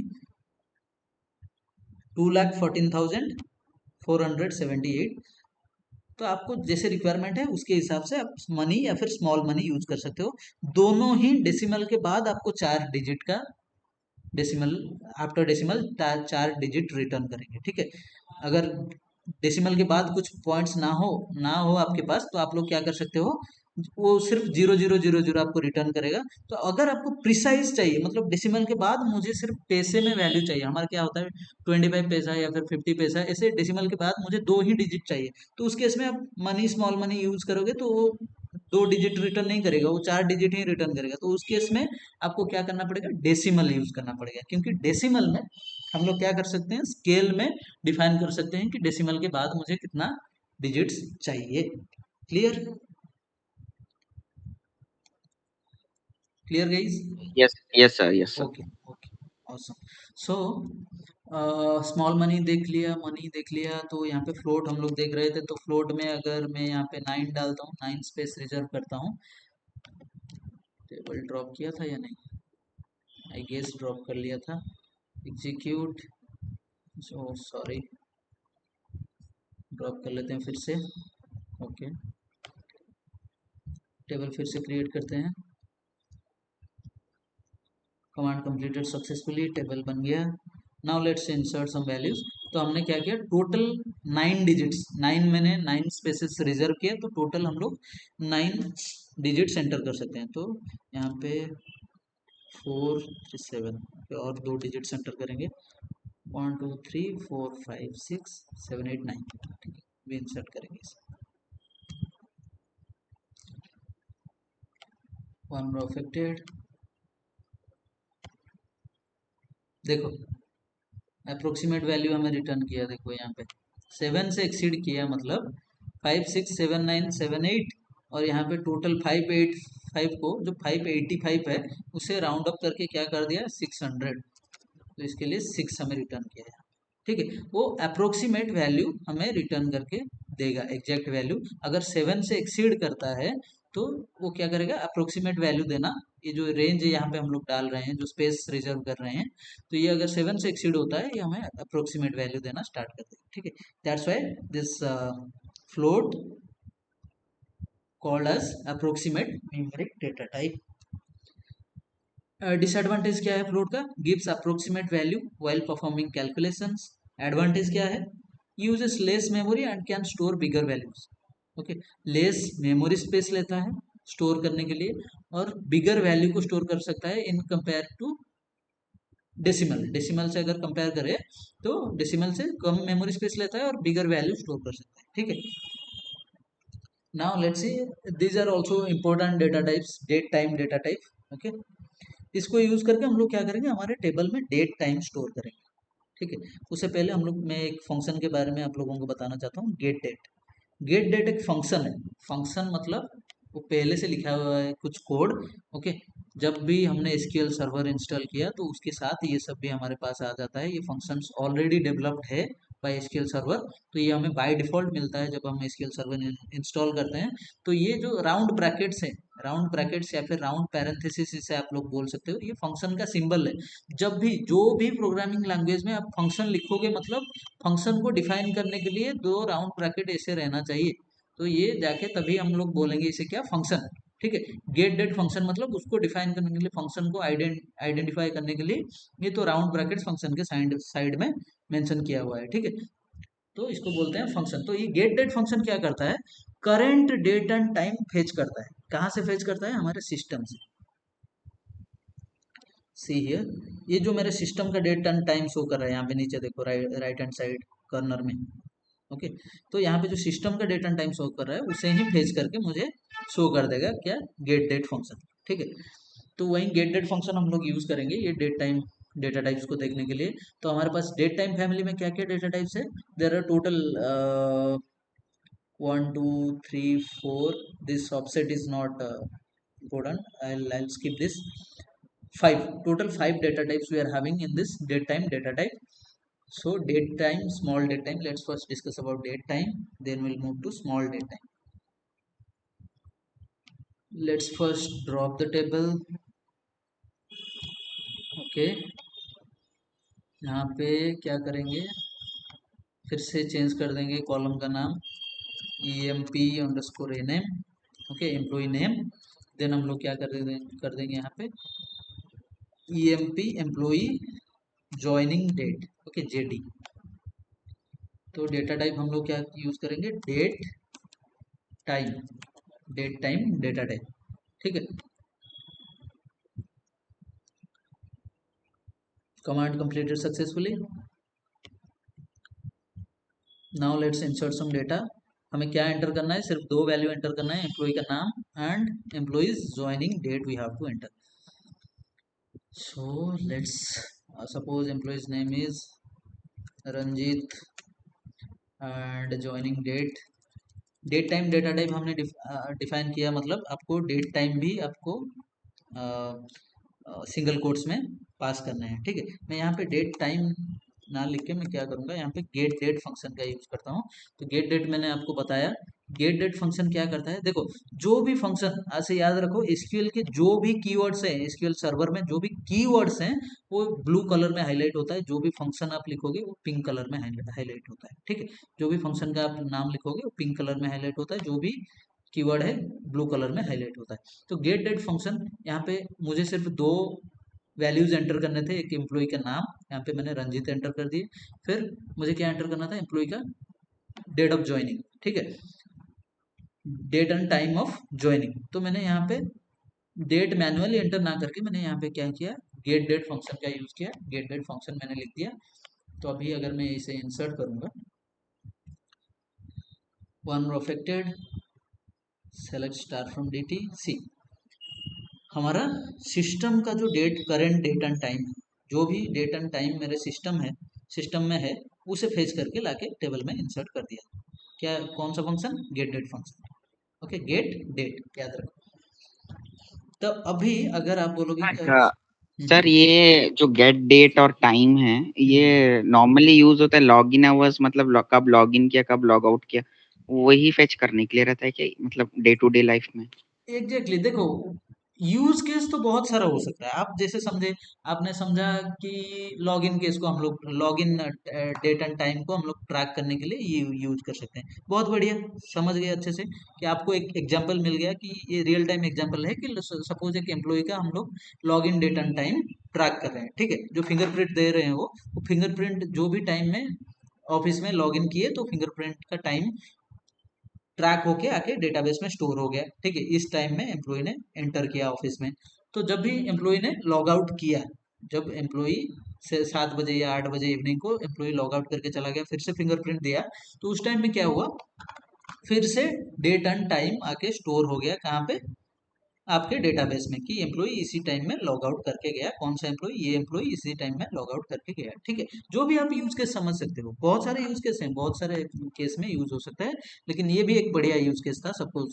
2,14,478। तो आपको जैसे रिक्वायरमेंट है उसके हिसाब से आप मनी या फिर स्मॉल मनी यूज कर सकते हो। दोनों ही डेसिमल के बाद आपको 4 डिजिट का, decimal, after decimal 4 digit return करेंगे। ठीक है, अगर डेसिमल के बाद कुछ पॉइंट्स ना हो आपके पास, तो आप लोग क्या कर सकते हो, वो सिर्फ 0,0,0,0 आपको रिटर्न करेगा। तो अगर आपको प्रिसाइज चाहिए, मतलब डेसिमल के बाद मुझे सिर्फ पैसे में वैल्यू चाहिए, हमारा क्या होता है 25 पैसा या फिर 50 पैसा, ऐसे डेसिमल के बाद मुझे 2 ही डिजिट चाहिए, तो उस केस में आप मनी स्मॉल मनी यूज करोगे, तो वो 2 डिजिट रिटर्न नहीं करेगा, वो 4 डिजिट ही रिटर्न करेगा। तो उस केस में आपको क्या करना पड़ेगा, डेसिमल यूज करना पड़ेगा, क्योंकि डेसिमल में हम लोग क्या कर सकते हैं, स्केल में डिफाइन कर सकते हैं कि डेसिमल के बाद मुझे कितना डिजिट्स चाहिए। Clear, clear guys? Yes yes sir, yes sir. Okay, okay, awesome. So small money देख लिया, मनी देख लिया, तो यहाँ पे फ्लोट हम लोग देख रहे थे। तो फ्लोट में अगर मैं यहाँ पे 9 डालता हूँ, 9 स्पेस रिजर्व करता हूँ, टेबल ड्रॉप किया था या नहीं, आई गेस ड्रॉप कर लिया था, एग्जीक्यूट, सो सॉरी, ड्रॉप कर लेते हैं फिर से। ओके, टेबल फिर से क्रिएट करते हैं। कमांड कंप्लीटेड सक्सेसफुली, टेबल बन गया। Now let's insert some values. तो हमने क्या किया, टोटल 9 डिजिट्स, 9 मैंने 9 स्पेसेस रिजर्व किए, तो टोटल हम लोग 9 डिजिट्स एंटर कर सकते हैं। तो यहाँ पे 4 3 7 और 2 डिजिट्स एंटर करेंगे, 1 2 3 4 5 6 7 8 9। ठीक है, भी इंसर्ट करेंगे इसे। One row affected. देखो अप्रोक्सीमेट वैल्यू हमें रिटर्न किया, देखो यहाँ पे 7 से एक्सीड किया, मतलब 5 6 7 9 7 8, और यहाँ पे टोटल 585 को, जो 585 है उसे राउंड अप करके क्या कर दिया 600, तो इसके लिए 6 हमें रिटर्न किया है। ठीक है, वो अप्रोक्सीमेट वैल्यू हमें रिटर्न करके देगा, एग्जैक्ट वैल्यू। अगर 7 से एक्सीड करता है तो वो क्या करेगा, अप्रोक्सीमेट वैल्यू देना। ये जो रेंज यहाँ पे हम लोग डाल रहे हैं, जो स्पेस रिजर्व कर रहे हैं, तो ये अगर 7 से एक्सीड होता है, ये हमें अप्रोक्सीमेट वैल्यू देना स्टार्ट कर देगा। ठीक है, that's why this float called as approximate numeric data type. Disadvantage क्या है फ्लोट का, gives approximate value while performing calculations. Advantage क्या है, uses less memory and can store bigger values. Okay, less memory space लेता है store करने के लिए, और बिगर वैल्यू को स्टोर कर सकता है in compare to decimal. Decimal से अगर कंपेयर करें तो डेसिमल से कम मेमोरी स्पेस लेता है और बिगर वैल्यू स्टोर कर सकता है। ठीक है, now let's see, these are also important data types, date time data type. Okay, इसको यूज करके हम लोग क्या करेंगे, हमारे टेबल में डेट टाइम स्टोर करेंगे। ठीक है, उससे पहले हम लोग, मैं एक फंक्शन के बारे में आप लोगों को बताना चाहता हूँ, गेट डेट। गेट डेट एक फंक्शन है। फंक्शन मतलब वो पहले से लिखा हुआ है कुछ कोड। ओके, जब भी हमने एसक्यूएल सर्वर इंस्टॉल किया तो उसके साथ ये सब भी हमारे पास आ जाता है। ये फंक्शंस ऑलरेडी डेवलप्ड है बाय एसक्यूएल सर्वर, तो ये हमें बाय डिफॉल्ट मिलता है जब हम एसक्यूएल सर्वर इंस्टॉल करते हैं। तो ये जो राउंड ब्रैकेट्स है, राउंड ब्रैकेट्स या फिर राउंड पैरेंथेसिस इसे आप लोग बोल सकते हो, ये फंक्शन का सिंबल है। जब भी जो भी प्रोग्रामिंग लैंग्वेज में आप फंक्शन लिखोगे, मतलब फंक्शन को डिफाइन करने के लिए 2 राउंड ब्रैकेट ऐसे रहना चाहिए, तो ये जाके तभी हम लोग बोलेंगे इसे क्या, फंक्शन। ठीक है, गेट डेट फंक्शन मतलब उसको डिफाइन करने के लिए, फंक्शन को आइडेंटिफाई करने के लिए ये तो राउंड ब्रैकेट फंक्शन के साइड साइड में मेंशन किया हुआ है। ठीक है, तो इसको बोलते हैं फंक्शन। तो ये गेट डेट फंक्शन क्या करता है, current date and time fetch करता है। कहाँ से फेच करता है, हमारे सिस्टम से। सी हियर, ये जो मेरे सिस्टम का डेट एंड टाइम शो कर रहा है यहाँ पे नीचे देखो, राइट हैंड साइड कॉर्नर में। ओके, तो यहाँ पे जो सिस्टम का डेट एंड टाइम शो कर रहा है उसे ही फेच करके मुझे शो कर देगा क्या, गेट डेट फंक्शन। ठीक है, तो वही गेट डेट फंक्शन हम लोग यूज करेंगे ये डेट टाइम डेटा टाइप्स को देखने के लिए। तो हमारे पास डेट टाइम फैमिली में क्या क्या डेटा टाइप्स है, there are total 1 2 3 4, this offset is not important, I'll skip this. 5, total 5 data types we are having in this date time data type. So date time, small date time, let's first discuss about date time, then we'll move to small date time. Let's first drop the table. Okay, यहाँ पे क्या करेंगे, फिर से change कर देंगे column का नाम emp_name। Okay, employ name. Then हम लोग क्या कर देंगे यहाँ पे emp employee joining date. Okay, JD. तो डेटा टाइप हम लोग क्या यूज करेंगे, date time, date time data type. ठीक है, command completed successfully. Now let's insert some data. हमें क्या एंटर करना है, सिर्फ 2 वैल्यू एंटर करना है, एम्प्लॉय का नाम and employee's joining date we have to enter. So let's suppose employee's name is Ranjit and joining date. Date time data type हमने डिफाइन किया, मतलब आपको डेट टाइम भी आपको सिंगल कोट्स में पास करना है। ठीक है, मैं यहाँ पे डेट टाइम ना लिख के मैं क्या करूँगा, यहाँ पे गेट डेट फंक्शन का यूज करता हूँ। तो गेट डेट मैंने आपको बताया, गेट डेट फंक्शन क्या करता है, देखो जो भी फंक्शन, ऐसे याद रखो एसक्यूएल के जो भी कीवर्ड्स हैं, एसक्यूएल सर्वर में जो भी कीवर्ड्स हैं वो ब्लू कलर में हाईलाइट होता है, जो भी फंक्शन आप लिखोगे वो पिंक कलर में हाईलाइट होता है, ठीक है। जो भी फंक्शन का आप नाम लिखोगे वो पिंक कलर में हाईलाइट होता है, जो भी कीवर्ड है ब्लू कलर में हाईलाइट होता है। तो गेट डेट फंक्शन, यहाँ पे मुझे सिर्फ दो वैल्यूज एंटर करने थे, एक एम्प्लॉय का नाम, यहाँ पे मैंने रंजीत एंटर कर दिए, फिर मुझे क्या एंटर करना था, एम्प्लॉय का डेट ऑफ ज्वाइनिंग, ठीक है, date and time of joining. तो मैंने यहाँ पे डेट मैनुअली एंटर ना करके मैंने यहाँ पे क्या किया, गेट डेट फंक्शन का यूज किया, गेट डेट फंक्शन मैंने लिख दिया। तो अभी अगर मैं इसे इंसर्ट करूंगा, one row affected, select star from dt, see हमारा सिस्टम का जो date, current date and time, जो भी डेट एंड टाइम मेरे सिस्टम में है उसे फेच करके लाके टेबल में इंसर्ट कर दिया। क्या, कौन सा function, get date function, okay, get date याद रखो। तो अभी अगर आप बोलोगे सर ये जो गेट डेट और टाइम है ये नॉर्मली यूज होता है लॉगिन आवर्स, मतलब कब लॉगिन किया कब लॉग आउट किया, वही फेच करने के लिए रहता है क्या, मतलब डे टू डे लाइफ में? एग्जैक्टली, देखो यूज केस तो बहुत सारा हो सकता है। आप जैसे समझे, आपने समझा कि लॉगिन केस को हम लोग, लॉगिन डेट एंड टाइम को हम लोग ट्रैक करने के लिए ये यूज कर सकते हैं, बहुत बढ़िया, समझ गए अच्छे से कि आपको एक एग्जांपल मिल गया कि ये रियल टाइम एग्जांपल है कि सपोज एक एम्प्लॉय का हम लोग login date and time track कर रहे हैं, ठीक है। जो फिंगरप्रिंट दे रहे हैं वो फिंगरप्रिंट जो भी टाइम में ऑफिस में लॉगिन किए तो फिंगरप्रिंट का टाइम ट्रैक होके आके डेटाबेस में स्टोर हो गया, ठीक है। इस टाइम में एम्प्लॉय ने एंटर किया ऑफिस में। तो जब भी एम्प्लॉय ने लॉग आउट किया, जब एम्प्लॉय से 7 बजे या 8 बजे इवनिंग को एम्प्लॉय लॉग आउट करके चला गया, फिर से फिंगरप्रिंट दिया, तो उस टाइम में क्या हुआ, फिर से डेट एंड टाइम आके स्टोर हो गया कहाँ पे, आपके डेटाबेस में, कि एम्प्लॉय इसी टाइम में लॉग आउट करके गया, कौन सा एम्प्लॉय, ये एम्प्लॉय इसी टाइम में लॉग आउट करके गया, ठीक है। जो भी आप यूज केस समझ सकते हो, बहुत सारे यूज केस हैं, बहुत सारे केस में यूज हो सकता है, लेकिन ये भी एक बढ़िया यूज केस था, सबको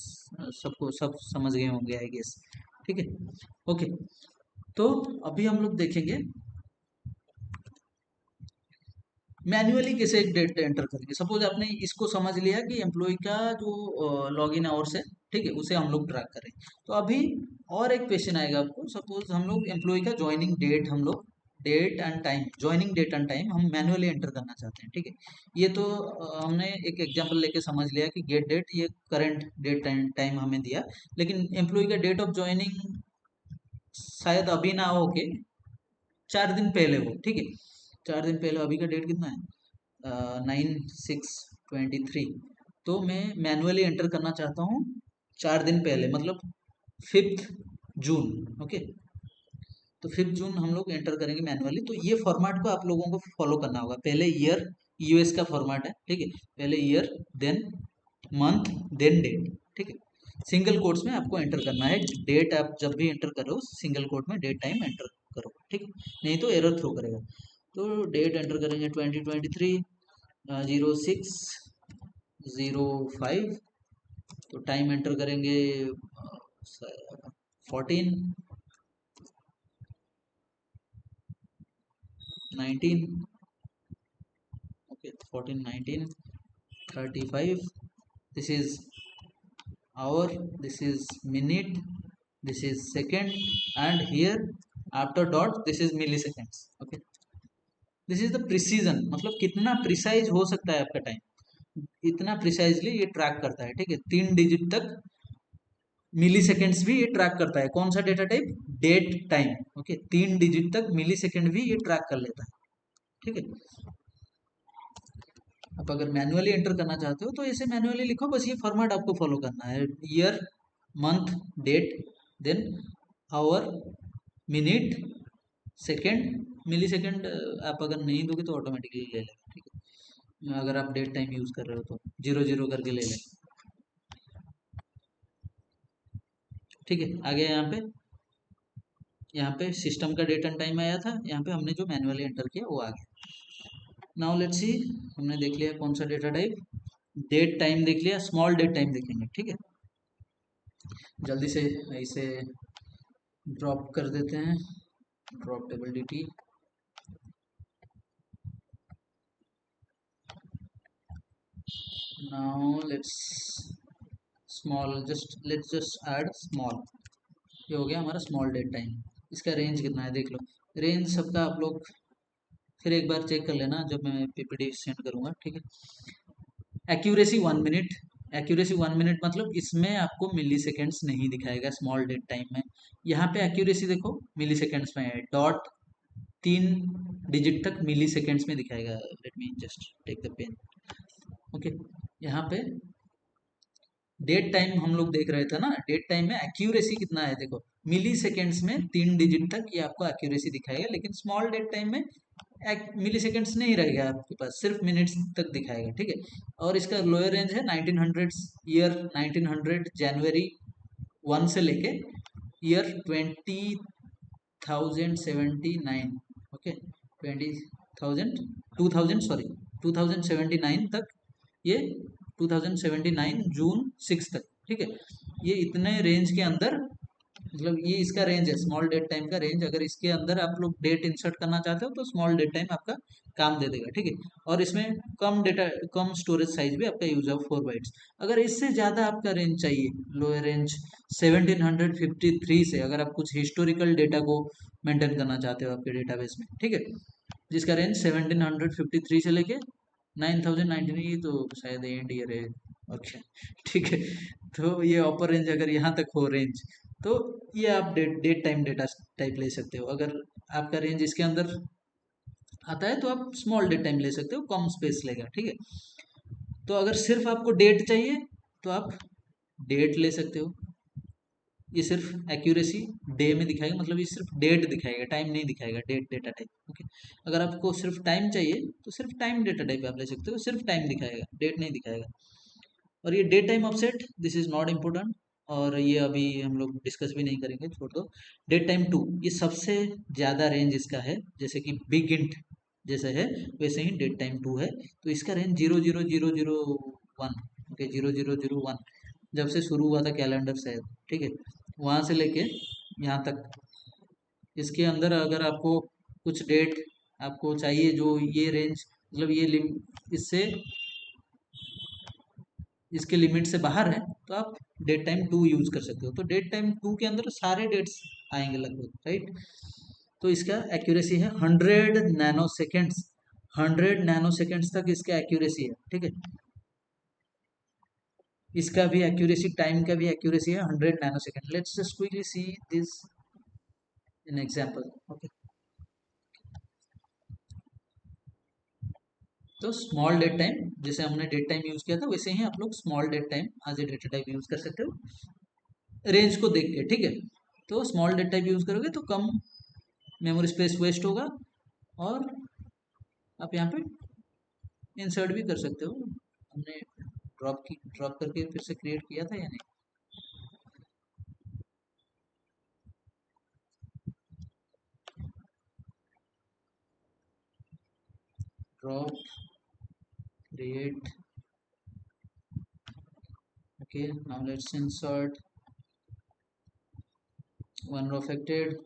सबको सब समझ गए होंगे आई गेस, ठीक है, ओके। तो अभी हम लोग देखेंगे मैन्युअली कैसे एक डेट एंटर करेंगे। सपोज आपने इसको समझ लिया कि एम्प्लॉय का जो लॉगिन आवर्स है, ठीक है, उसे हम लोग ट्रैक करें। तो अभी और एक क्वेश्चन आएगा आपको, सपोज हम लोग एम्प्लॉय का ज्वाइनिंग डेट, हम लोग date and time, joining date and time हम मैन्युअली एंटर करना चाहते हैं, ठीक है। ये तो हमने एक एग्जांपल लेके समझ लिया कि गेट डेट, ये करंट डेट एंड टाइम हमें दिया, लेकिन एम्प्लॉय का डेट ऑफ ज्वाइनिंग शायद अभी ना हो के 4 दिन पहले हो, ठीक है। 4 दिन पहले, अभी का डेट कितना है, 9/6/23। तो मैं मैनुअली एंटर करना चाहता हूँ 4 दिन पहले, मतलब 5 जून, ओके। तो 5 जून हम लोग एंटर करेंगे मैनुअली। तो ये फॉर्मेट को आप लोगों को फॉलो करना होगा, पहले ईयर, यूएस का फॉर्मेट है, ठीक है, पहले year, then month, then date, ठीक है। सिंगल कोट्स में आपको एंटर करना है, डेट आप जब भी एंटर करो सिंगल कोट में डेट टाइम एंटर करो, ठीक है, नहीं तो एरर थ्रो करेगा। तो डेट एंटर करेंगे 2023 06/05। तो टाइम एंटर करेंगे 14/19, okay, 14/19/35। This is hour, this is minute, this is second, and here after dot this is milliseconds, okay। This is the precision, मतलब कितना प्रिसाइज हो सकता है आपका टाइम, इतना प्रिसाइजली ये ट्रैक करता है, ठीक है। 3 डिजिट तक मिली सेकेंड्स भी ये ट्रैक करता है, कौन सा data type, date time, okay. 3 digit तक मिली सेकेंड भी ये ट्रैक कर लेता है, ठीक है। आप अगर मैनुअली एंटर करना चाहते हो तो ऐसे मैनुअली लिखो, बस ये फॉर्मेट आपको फॉलो करना है, year, month, date, then hour, minute, second, millisecond आप अगर नहीं दोगे तो ऑटोमेटिकली ले लेगा, ठीक है। अगर आप डेट टाइम यूज कर रहे हो तो 0 0 करके ले लें, ठीक है। आगे यहाँ पे सिस्टम का डेट एंड टाइम आया था, यहाँ पे हमने जो मैनुअली एंटर किया वो आ गया। नाउ लेट्स सी, हमने देख लिया कौन सा डेटा टाइप, डेट टाइम देख लिया, स्मॉल डेट टाइम देखेंगे, ठीक है। जल्दी से इसे ड्रॉप कर देते हैं, drop table dt। Now let's small, just let's just add small, ये हो गया हमारा स्मॉल डेट टाइम। इसका रेंज कितना है देख लो। रेंज सबका आप लोग फिर एक बार चेक कर लेना जब मैं पीपीटी सेंड करूँगा, ठीक है। एक्यूरेसी 1 मिनट, एक्यूरेसी 1 मिनट मतलब इसमें आपको मिली सेकेंड्स नहीं दिखाएगा स्मॉल डेट टाइम में। यहाँ पे एक्यूरेसी देखो मिली सेकेंड्स में है, डॉट 3 डिजिट तक मिली सेकेंड्स में दिखाएगा। Let me just take the pen. Okay, यहाँ पे डेट टाइम हम लोग देख रहे थे ना, डेट टाइम में एक्यूरेसी कितना है देखो, मिली सेकेंड्स में 3 डिजिट तक ये आपको एक्यूरेसी दिखाएगा, लेकिन स्मॉल डेट टाइम में मिली सेकेंड्स नहीं रहेगा आपके पास, सिर्फ मिनट्स तक दिखाएगा, ठीक है। और इसका लोअर रेंज है 1900 ईयर 1900 जनवरी 1 से लेके ईयर 20,079, ओके 20,000 2000 सॉरी 2079 तक, ये 2079 जून 6 तक, ठीक है। ये इतने रेंज के अंदर, मतलब ये इसका रेंज है स्मॉल डेट टाइम का रेंज। अगर इसके अंदर आप लोग डेट इंसर्ट करना चाहते हो तो स्मॉल डेट टाइम आपका काम दे देगा, ठीक है। और इसमें कम डेटा, कम स्टोरेज साइज भी आपका यूज है 4 बाइट्स। अगर इससे ज़्यादा आपका रेंज चाहिए, लोअर रेंज 1753 से, अगर आप कुछ हिस्टोरिकल डेटा को मेंटेन करना चाहते हो आपके डेटाबेस में, ठीक है, जिसका रेंज 1753 से लेके 9019, ये तो शायद एंड ईयर है, अच्छा ठीक है। तो ये अपर रेंज अगर यहाँ तक हो रेंज, तो ये आप डेट टाइम डेटा टाइप ले सकते हो। अगर आपका रेंज इसके अंदर आता है तो आप स्मॉल डेट टाइम ले सकते हो, कम स्पेस लेगा, ठीक है। तो अगर सिर्फ आपको डेट चाहिए तो आप डेट ले सकते हो। ये सिर्फ एक्यूरेसी डे में दिखाएगा, मतलब ये सिर्फ डेट दिखाएगा, टाइम नहीं दिखाएगा, डेट डेटा टाइप, ओके। अगर आपको सिर्फ टाइम चाहिए तो सिर्फ टाइम डेटा टाइप आप ले सकते हो, सिर्फ टाइम दिखाएगा, डेट नहीं दिखाएगा। और ये day time offset, this is not important, और ये अभी हम लोग डिस्कस भी नहीं करेंगे, छोड़ दो। डेट टाइम 2, ये सबसे ज़्यादा रेंज इसका है, जैसे कि बिग इंट जैसे है वैसे ही डेट टाइम 2 है। तो इसका रेंज 00001, ओके 0001, जब से शुरू हुआ था कैलेंडर से, ठीक है, वहाँ से लेके यहाँ तक। इसके अंदर अगर आपको कुछ डेट आपको चाहिए जो ये रेंज, मतलब ये इससे इसके लिमिट से बाहर है, तो आप डेट टाइम 2 यूज कर सकते हो। तो डेट टाइम 2 के अंदर सारे डेट्स आएंगे लगभग, राइट। तो इसका एक्यूरेसी है 100 नैनो सेकेंड्स, 100 नैनो सेकेंड्स तक इसका एक्यूरेसी है, ठीक है। इसका भी एक्यूरेसी, टाइम का भी एक्यूरेसी है 100 nano second. Let's just quickly see this in example, okay. तो स्मॉल डेट टाइम, जैसे हमने डेट टाइम यूज किया था वैसे ही आप लोग small date time as a data type use कर सकते हो रेंज को देख के, ठीक है। तो स्मॉल डेट टाइप यूज करोगे तो कम मेमोरी स्पेस वेस्ट होगा, और आप यहाँ पे इंसर्ट भी कर सकते हो। हमने ड्रॉप करके फिर से क्रिएट किया था या नहीं, drop create, okay. Now let's insert one row affected.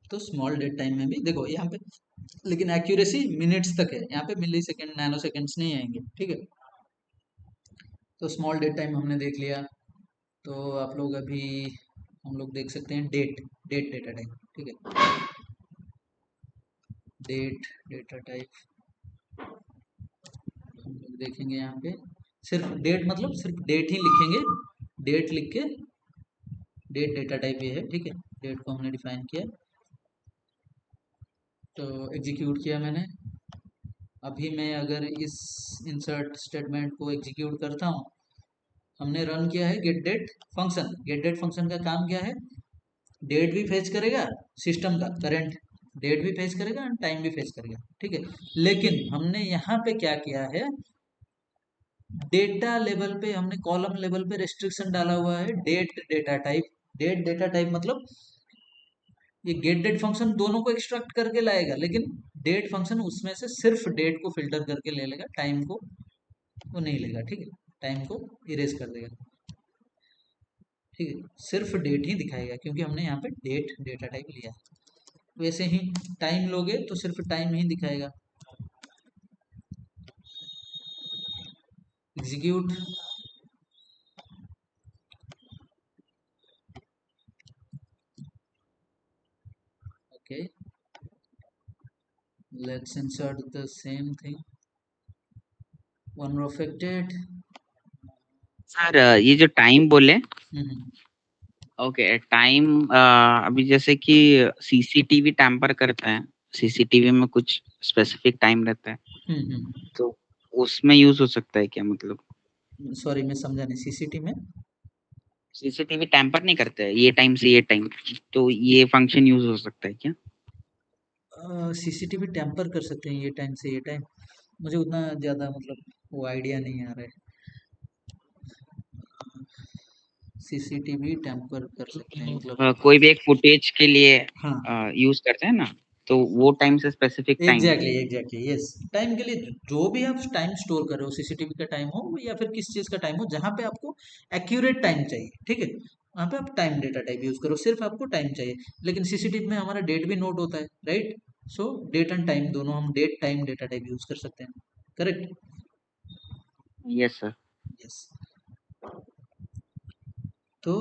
तो स्मॉल डेट टाइम में भी देखो यहाँ पे, लेकिन एक्यूरेसी मिनट्स तक है, यहाँ पे मिली सेकेंड नैनो सेकेंड्स नहीं आएंगे, ठीक है। तो स्मॉल डेट टाइम हमने देख लिया। तो आप लोग अभी हम लोग देख सकते हैं डेट, डेट डेटा टाइप, ठीक है। डेट डेटा टाइप हम लोग देखेंगे यहाँ पे, सिर्फ डेट मतलब सिर्फ डेट ही लिखेंगे, डेट लिख के डेट डेटा टाइप ये है, ठीक है। डेट को हमने डिफाइन किया, तो एग्जीक्यूट किया मैंने। अभी मैं अगर इस इंसर्ट स्टेटमेंट को एग्जीक्यूट करता हूँ, हमने रन किया है get date function. Get date function का काम क्या है, डेट भी फेच करेगा, सिस्टम का करंट डेट भी फेच करेगा एंड टाइम भी फेच करेगा, ठीक है। लेकिन हमने यहाँ पे क्या किया है, डेटा लेवल पे हमने कॉलम लेवल पे रेस्ट्रिक्शन डाला हुआ है, date data type. Date data type मतलब ये गेट डेट फंक्शन दोनों को एक्सट्रैक्ट करके लाएगा, लेकिन डेट फंक्शन उसमें से सिर्फ डेट को फिल्टर करके ले लेगा, टाइम को वो नहीं लेगा, ठीक है। टाइम को इरेज कर देगा, ठीक है। सिर्फ डेट ही दिखाएगा क्योंकि हमने यहाँ पे डेट डेटा टाइप लिया है। वैसे ही टाइम लोगे तो सिर्फ टाइम ही दिखाएगा। Execute, Let's insert the same thing. One row affected. Sir ये जो टाइम बोले, हम्म ओके टाइम, अभी जैसे कि सीसीटीवी टैम्पर करता है, सीसीटीवी में कुछ स्पेसिफिक टाइम रहता है, तो उसमें यूज हो सकता है क्या? मतलब सॉरी मैं समझा नहीं, सीसीटी में सीसीटीवी टैम्पर नहीं करता है ये टाइम से ये टाइम, तो ये फंक्शन यूज हो सकता है क्या? सीसीटीवी टैम्पर कर सकते हैं ये टाइम से ये टाइम, मुझे उतना ज़्यादा मतलब वो आइडिया नहीं आ रहा है। सीसीटीवी टैम्पर कर सकते हैं मतलब, कोई भी एक फुटेज के लिए हाँ यूज करते हैं ना, तो वो टाइम से specific time. Exactly yes, time के लिए जो भी आप टाइम स्टोर कर रहे हो, सीसीटीवी का टाइम हो या फिर किस चीज़ का टाइम हो, जहाँ पे आपको एक्यूरेट टाइम चाहिए, ठीक है, वहाँ पे आप टाइम डेटा टाइप यूज़ करो, सिर्फ आपको टाइम चाहिए। लेकिन सीसीटीवी में हमारा डेट भी नोट होता है, right? So date and time दोनों हम date time data type use कर सकते हैं, करेक्ट? Yes sir. यस। तो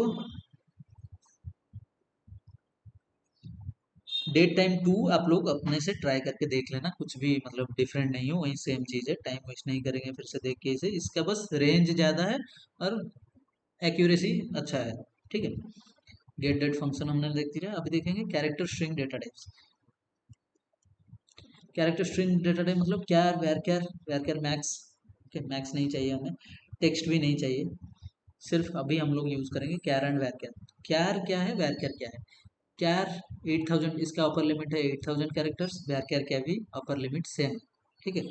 डेट टाइम टू आप लोग अपने से ट्राई करके देख लेना, कुछ भी मतलब डिफरेंट नहीं हो, वही सेम चीज़ है, टाइम वेस्ट नहीं करेंगे फिर से देख के इसे, इसका बस रेंज ज़्यादा है और एक्यूरेसी अच्छा है, ठीक है। गेट डेट फंक्शन हमने देख दिया, अभी देखेंगे character string data types. Character string data type मतलब क्या, वैर कैर मैक्स, ओके मैक्स नहीं चाहिए हमें, टेक्स्ट भी नहीं चाहिए, सिर्फ अभी हम लोग यूज़ करेंगे कैर एंड वैर कैर। कैर क्या है, वैर कैर क्या है? कैर 8000 इसका अपर लिमिट है, 8000 कैरेक्टर्स, वैर कैर क्या भी अपर लिमिट सेम, ठीक है।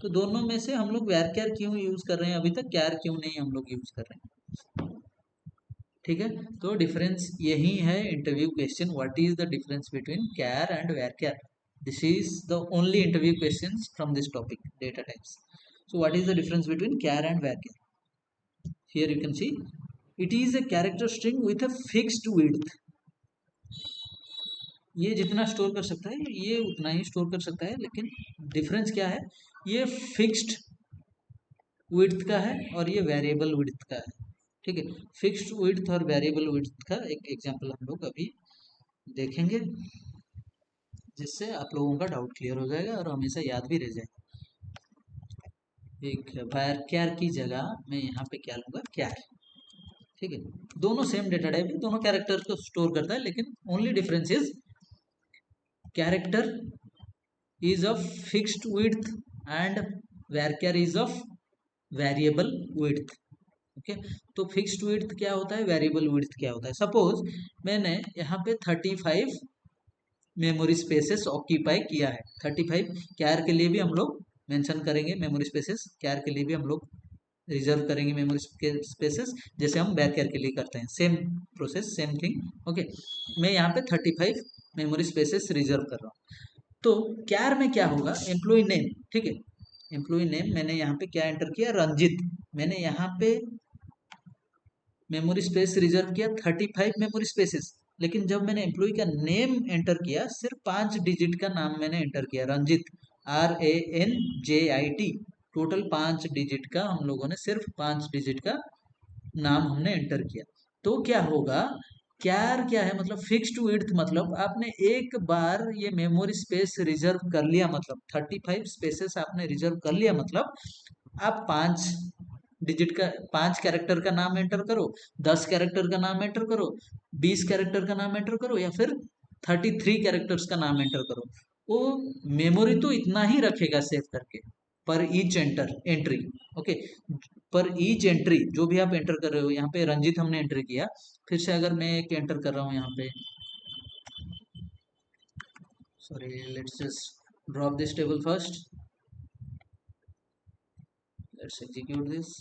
तो दोनों में से हम लोग वैर कैर क्यों यूज़ कर रहे हैं अभी तक, कैर क्यों नहीं हम लोग यूज़ कर रहे हैं, ठीक है। तो डिफरेंस यही है, interview question, what is the difference between char and varchar, this is the only interview question from this topic data types. So what is the difference between char and varchar? Here you can see it is a character string with a fixed width, ये जितना store कर सकता है ये उतना ही store कर सकता है, लेकिन डिफरेंस क्या है, ये फिक्स्ड विड्थ का है और ये वेरिएबल विड्थ का है, ठीक है। फिक्स्ड विड्थ और वेरिएबल विड्थ का एक एग्जांपल हम लोग अभी देखेंगे, जिससे आप लोगों का डाउट क्लियर हो जाएगा और हमेशा याद भी रह जाएगा। एक वायर कैर की जगह मैं यहाँ पे क्या लूँगा, कैर, ठीक है। दोनों सेम डेटा टाइप है, दोनों कैरेक्टर्स को स्टोर करता है, लेकिन only difference is character is of fixed width and varchar is of variable width, okay. तो फिक्स्ड विड्थ क्या होता है, वेरिएबल विड्थ क्या होता है? सपोज मैंने यहाँ पे 35 मेमोरी स्पेसेस ऑक्यूपाई किया है, 35 कैर के लिए भी हम लोग मेंशन करेंगे मेमोरी स्पेसेस, कैर के लिए भी हम लोग रिजर्व करेंगे मेमोरी स्पेसेस, जैसे हम बैक कैर के लिए करते हैं, same process same thing, okay. मैं यहाँ पे 35 मेमोरी स्पेसेस रिजर्व कर रहा हूँ। तो कैर में क्या होगा, एम्प्लॉय नेम, ठीक है, एम्प्लॉय नेम मैंने यहाँ पे क्या एंटर किया, रंजित, मैंने यहाँ पे मेमोरी स्पेस रिजर्व किया 35 मेमोरी स्पेसेस, लेकिन जब मैंने एम्प्लॉय का नेम एंटर किया, सिर्फ 5 डिजिट का नाम मैंने एंटर किया, रंजित, RANJIT, टोटल 5 डिजिट का हम लोगों ने सिर्फ 5 डिजिट का नाम हमने एंटर किया। तो क्या होगा, कैर क्या है, मतलब फिक्स्ड विड्थ, मतलब आपने एक बार ये मेमोरी स्पेस रिजर्व कर लिया, मतलब 35 स्पेसेस आपने रिजर्व कर लिया, मतलब आप 5 डिजिट का, 5 कैरेक्टर का नाम एंटर करो, 10 कैरेक्टर का नाम एंटर करो, 20 कैरेक्टर का नाम एंटर करो, या फिर 33 कैरेक्टर्स का नाम एंटर करो, वो मेमोरी तो इतना ही रखेगा सेव करके, पर ईच एंट्री, ओके, पर ईच एंट्री जो भी आप एंटर कर रहे हो, यहाँ पे रंजित हमने एंटर किया, फिर से अगर मैं एक एंटर कर रहा हूँ यहाँ पे, sorry let's just drop this table first, let's execute this,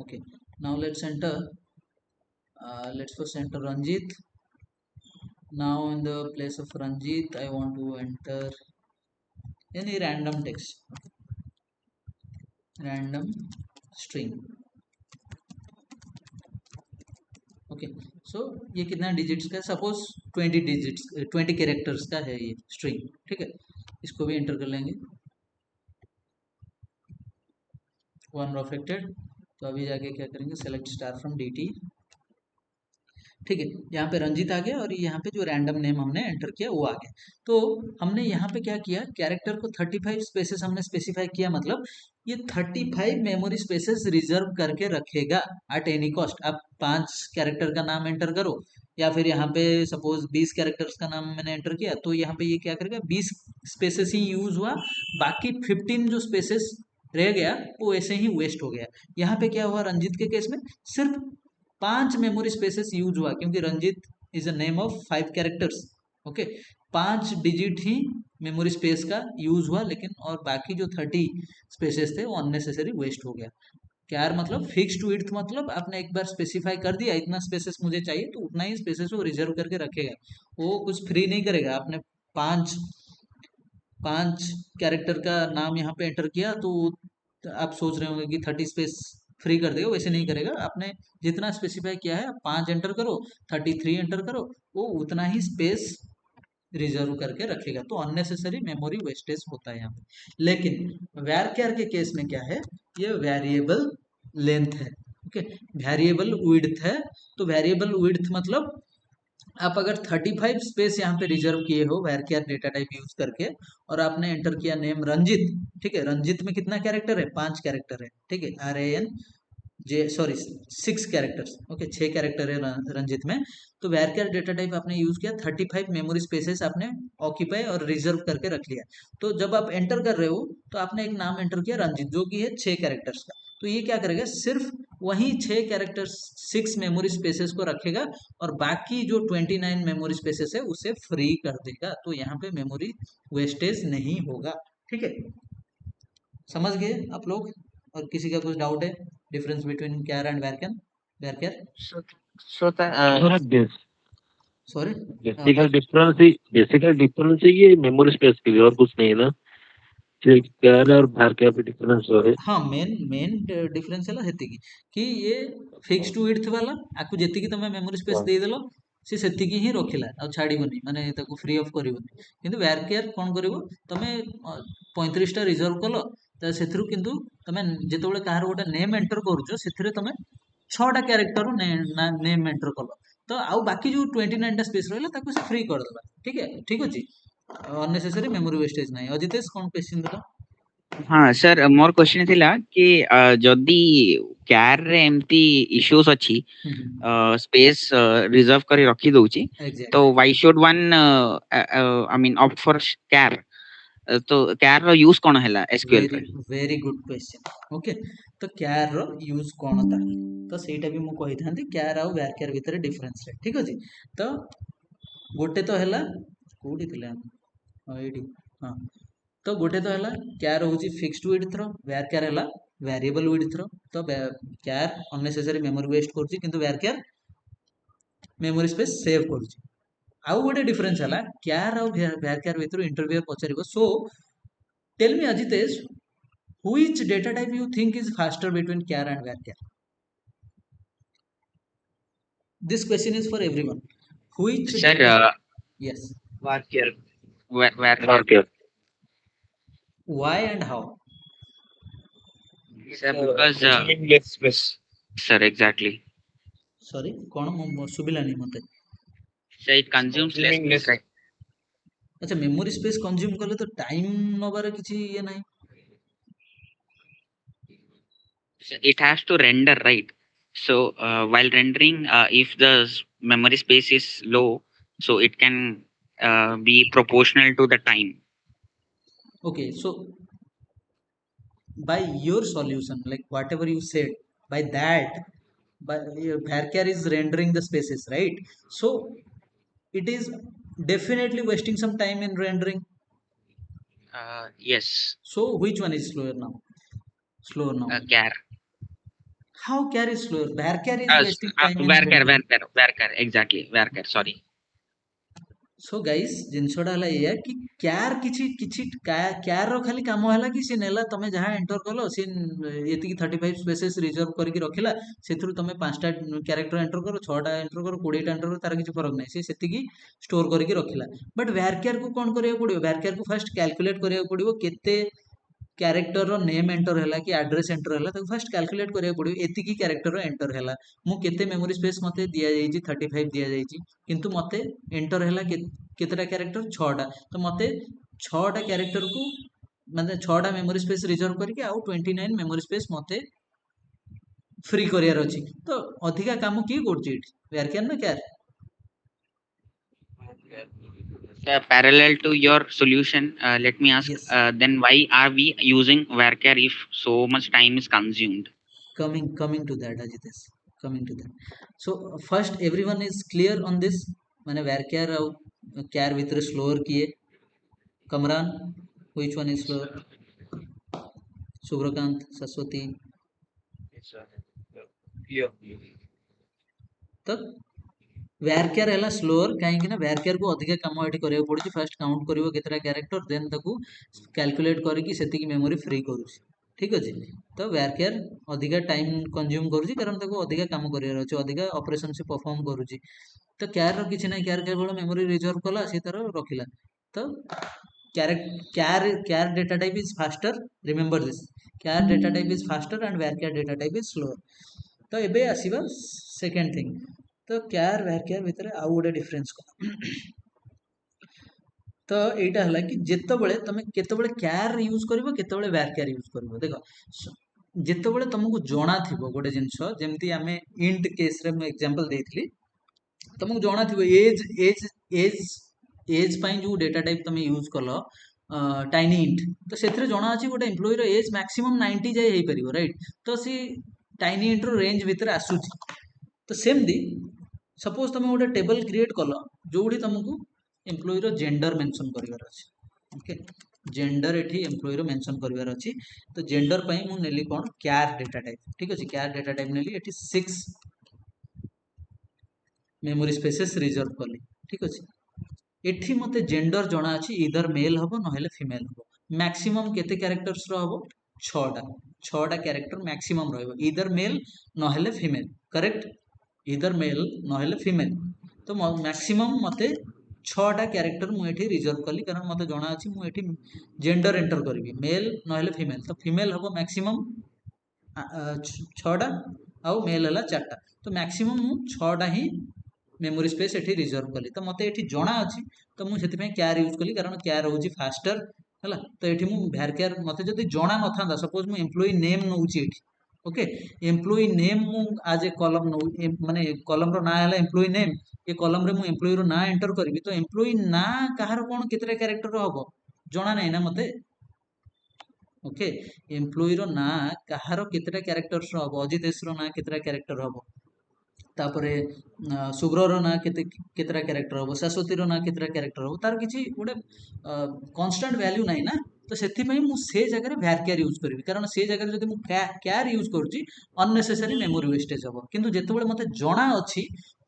okay, now let's enter, let's first enter Ranjit. Now in the place of Ranjit I want to enter any random text, random string, okay. So ये कितना digits का है, suppose 20 digits, 20 characters का है ये string, ठीक है, इसको भी एंटर कर लेंगे, वन रो अफेक्टेड। तो अभी जाके क्या करेंगे, सेलेक्ट स्टार फ्रॉम DT, ठीक है, यहाँ पे रंजीत आ गया और यहाँ पे जो रैंडम नेम हमने एंटर किया वो आ गया। तो हमने यहाँ पे क्या किया, कैरेक्टर को 35 स्पेसेस हमने स्पेसिफाई किया, मतलब ये 35 मेमोरी स्पेसेस रिजर्व करके रखेगा एट एनी कॉस्ट। आप 5 कैरेक्टर का नाम एंटर करो या फिर यहाँ पे सपोज 20 कैरेक्टर्स का नाम मैंने एंटर किया, तो यहाँ पे ये क्या करेगा, 20 स्पेसेस ही यूज हुआ, बाकी 15 जो स्पेसेस रह गया वो ऐसे ही वेस्ट हो गया। यहाँ पे क्या हुआ रंजीत के केस में, सिर्फ 5 मेमोरी स्पेसेस यूज हुआ, क्योंकि Ranjit is a name of 5 characters. Okay, 5 digit ही मेमोरी स्पेस का यूज हुआ, लेकिन और बाकी जो 30 स्पेसेस थे वो अननेसेसरी वेस्ट हो गया। क्या मतलब फिक्स्ड विड्थ, मतलब आपने एक बार स्पेसिफाई कर दिया इतना स्पेसेस मुझे चाहिए, तो उतना ही स्पेसेस वो रिजर्व करके रखेगा, वो कुछ फ्री नहीं करेगा। आपने पांच पांच कैरेक्टर का नाम यहाँ पे एंटर किया, तो आप सोच रहे होंगे कि 30 स्पेस फ्री कर देगा, वैसे नहीं करेगा। आपने जितना स्पेसिफाई किया है, आप 5 एंटर करो, 33 एंटर करो, वो उतना ही स्पेस रिजर्व करके रखेगा। तो अननेसेसरी मेमोरी वेस्टेज होता है यहाँ पे। लेकिन वैरक्यार के केस में क्या है, ये वेरिएबल लेंथ है। ओके, वेरिएबल विड्थ है। तो वेरिएबल विड्थ मतलब आप अगर 35 स्पेस यहाँ पे रिजर्व किए हो वैरक्यार डेटा टाइप यूज करके, और आपने एंटर किया नेम रंजित, ठीक है, रंजित में कितना कैरेक्टर है, 5 कैरेक्टर है, ठीक है, RAN जे सॉरी 6 कैरेक्टर्स, ओके, 6 कैरेक्टर है रंजित में। तो वैरक्यार डेटा टाइप आपने यूज किया, 35 मेमोरी स्पेसेस आपने ऑक्यूपाई और रिजर्व करके रख लिया। तो जब आप एंटर कर रहे हो तो आपने एक नाम एंटर किया रंजित, जो कि है 6 कैरेक्टर्स का। तो ये क्या करेगा, सिर्फ वही 6 कैरेक्टर्स 6 मेमोरी स्पेसेस को रखेगा, और बाकी जो 29 मेमोरी स्पेसेस है उसे फ्री कर देगा। तो यहाँ पे मेमोरी वेस्टेज नहीं होगा। ठीक है, समझ गए आप लोग? और किसी का कुछ डाउट है, डिफरेंस बिटवीन कैर एंड वैरकैन, वैरकैर, So, so the हाँ, सॉरी, बेसिकल डिफरेंस है ये मेमोरी स्पेस के लिए, और कुछ नहीं है ना? सिर्फ कैर और भार क्या भी डिफरेंस है? हाँ मेन मेन डिफरेंस है हेतिकी कि ये फिक्स्ड विड्थ वाला आपको जेतिकी तमे मेमोरी स्पेस हाँ, दे देलो से सेतिकी ही रखिला आ छाड़ीबनी, माने ताको फ्री ऑफ करिवनी। किंतु वैरकेयर कोन करिवो, तमे 35 टा रिजर्व कलो, त सेथरु किंतु तमे जेतोबेले काहार गोटे नेम एंटर करूछो सेथरे तमे 6 टा कैरेक्टर नेम एंटर कलो, तो आउ बाकी जो 29 टा स्पेस रहला ताको से फ्री कर देला। ठीक है, ठीक अछि, अननेसेसरी मेमोरी वेस्टेज नाही। अजितेश कोन क्वेश्चन देला? हाँ सर, मोर क्वेश्चन थिला कि जदी क्यार रे एमती इश्यूज अछि, स्पेस रिजर्व करी रखी दउची, तो exactly, why should one I mean opt for Kyar? तो क्यार रो यूज कोन हैला एसक्यूएल वेरी रे? Very good question. ओके, तो क्यार रो यूज कोन था, तो सेटा भी मु कहि थांती क्यार आ वैरक्यार भितर डिफरेंस रे। ठीक अछि, तो गोटे तो हैला कोडी थिले हम, हां एडी, हां, तो गोटे तो हैला क्यार होची फिक्स्ड विड्थ रो, वैरक्यार हैला वेरिएबल विड्थ रो। तो क्यार अननेसेसरी मेमोरी वेस्ट करची, किंतु वैरक्यार मेमोरी स्पेस सेव करची। आउ गोटे डिफरेंस हैला क्यार आ वैरक्यार भितर इंटरव्यूअर पचारिबो, so tell me Ajitesh, which data type you think is faster between char and varchar? This question is for everyone. Which sir data? Yes. वाक्य वेर क्या? Why and how? Sir because consuming less space. Sir exactly, Sorry, कौन सुबिलानी मते? Sir it consumes less Consuming less. Space, right? अच्छा, memory space consume कले तो time नबार किछि ये नाही। It has to render, right? So while rendering, if the memory space is low, so it can be proportional to the time. Okay, so by your solution, like whatever you said, by that, by varchar is rendering the spaces, right? So it is definitely wasting some time in rendering. Yes, So which one is slower now? Slower now. char. How carry is slower? Varchar is wasting time in rendering. Varchar, exactly, varchar, sorry. So guys, जिनसटा हला ये कि क्यार किछि किछि क्यार रो खाली काम हला कि से नेला तमे जहां एंटर कलो से एति की 35 स्पेसेस रिजर्व करके रखिला, सेथुरु तमे 5टा कैरेक्टर एंटर करो, 6टा एंटर करो, 20टा एंटर करो, तार किछि फरक नै, से सेति की स्टोर करके रखिला। बट वैरक्यार को कोन करिया पड़ियो, वैरक्यार को फर्स्ट कैलकुलेट करिया पड़ियो केते क्यारेक्टर रो नेम एंटर हैला कि एड्रेस एंटर हैला तो फर्स्ट कैलकुलेट करिया पड़ियो एति की क्यारेक्टर रो एंटर हैला मु केते मेमोरी स्पेस मते दिया जाईची 35 दिया जाईची किंतु मते एंटर हैला केतेटा क्यारेक्टर 6टा तो मते 6टा क्यारेक्टर को माने 6टा मेमोरी स्पेस रिजर्व करके आउ 29 मेमोरी स्पेस मते फ्री करियार अछि तो अधिका काम की करछि व्याख्यान ना क्या Parallel to your solution, let me ask, yes then why are we using varchar if so much time is consumed? coming to that Ajitesh coming to that so first everyone is clear on this माने varchar और char भितर slower किए Kamran which one is slower Subrakant Saswati तो व्यारक्यार है slower कहीं व्यारक्यार को अधिक कम ये करा पड़ी फास्ट काउंट कर केतटा क्यारेक्टर देन ताकू कैलकुलेट करके सेतिकी मेमोरी फ्री करूँ ठीक अच्छे तो व्यारक्यार अधिका टाइम कंज्यूम करुँच कारण ताकू अधिका काम करार अच्छे अधिका ऑपरेशन से परफॉर्म करुँच तो क्यार किसी ना क्यार केवल मेमोरी रिजर्व कला सी तार रखिला तो char data type is faster remember this char data type is faster and varchar data type is slower तो एबे आसीबा सेकंड थिंग तो क्यार व्यारक्यार भितर आउ गोटे डिफरेन्स कौन तो यहाँ है कि जितेबले तुम केतबले क्यार यूज कर केतबले व्यारक्यार यूज कर देख जितेबले तुमको जना थी गोटे जिनस जमती आम इंट केस रे मुझे एग्जांपल देती तुमको जना थी एज एज एज एज पाई जो डेटा टाइप तुम यूज कल टाइनी इंट तो से जना अच्छी गोटे एम्प्लॉयर एज मैक्सिमम 90 जाए हो पार रईट तो सी टाइनी इंट रेंज भितर आसूची तो सेमती सपोज तुम गोटे टेबल क्रिएट कल जो तुमको एम्प्लॉयर जेंडर मेंशन करार अच्छे ओके जेंडर एठी एम्प्लॉयर मेंशन करार अच्छी तो जेंडर पाई मु नेली कौन क्यार डेटा टाइप ठीक अच्छे क्यार डेटा टाइप नेली एठी 6 मेमोरी स्पेसेस रिजर्व कली ठीक अच्छे एठी मते जेंडर जना अच्छी इधर मेल हम ना फीमेल हम मैक्सिमम केते कैरेक्टर्स रो हम 6टा कैरेक्टर मैक्सिमम रहिबो इधर मेल ना फीमेल करेक्ट इधर मेल ना फीमेल तो मैक्सिमम मते 6टा कैरेक्टर मुझे रिजर्व कली कारण मत जना अच्छी मुझे जेंडर एंटर करी मेल ना फीमेल तो फीमेल हम मैक्सिमम 6टा आउ मेल है 4टा तो मैक्सिमम मु 6टा ही मेमोरी स्पेस एठी रिजर्व कली तो मते एठी जना अच्छी तो मुझे क्यार यूज कली कारण क्यार हूँ फास्टर है तो ये मुझे भ्यारक्यार मत जब जना न था सपोज मुझे एम्प्लॉई नेम नौची ओके एम्प्लॉई नेम मु आज ए कलम नौ माने कलम रो ना है एम्प्लॉई नेम ये कलम रे मु एम्प्लॉई रो ना एंटर करी तो एम्प्लॉई ना कहार कौन केतटा कैरेक्टर हम जना ना ना मते ओके एम्प्लॉई रो ना कहार केतटा कैरेक्टर्स हम अजितेश रो ना केतटा कैरेक्टर हम तापरे शुभ्रर ना केतटा कैरेक्टर हम शाश्वती ना केतटा कैरेक्टर हम तार किसी गोटे कन्स्टांट वैल्यू ना ना तो से मुझे जगह भ्यारक्यार यूज करी कारण से जगह जब मुझे क्यार यूज करुँची अननेसेसरी मेमोरी वेस्टेज हम किंतु जितेबाला मत जना अच्छी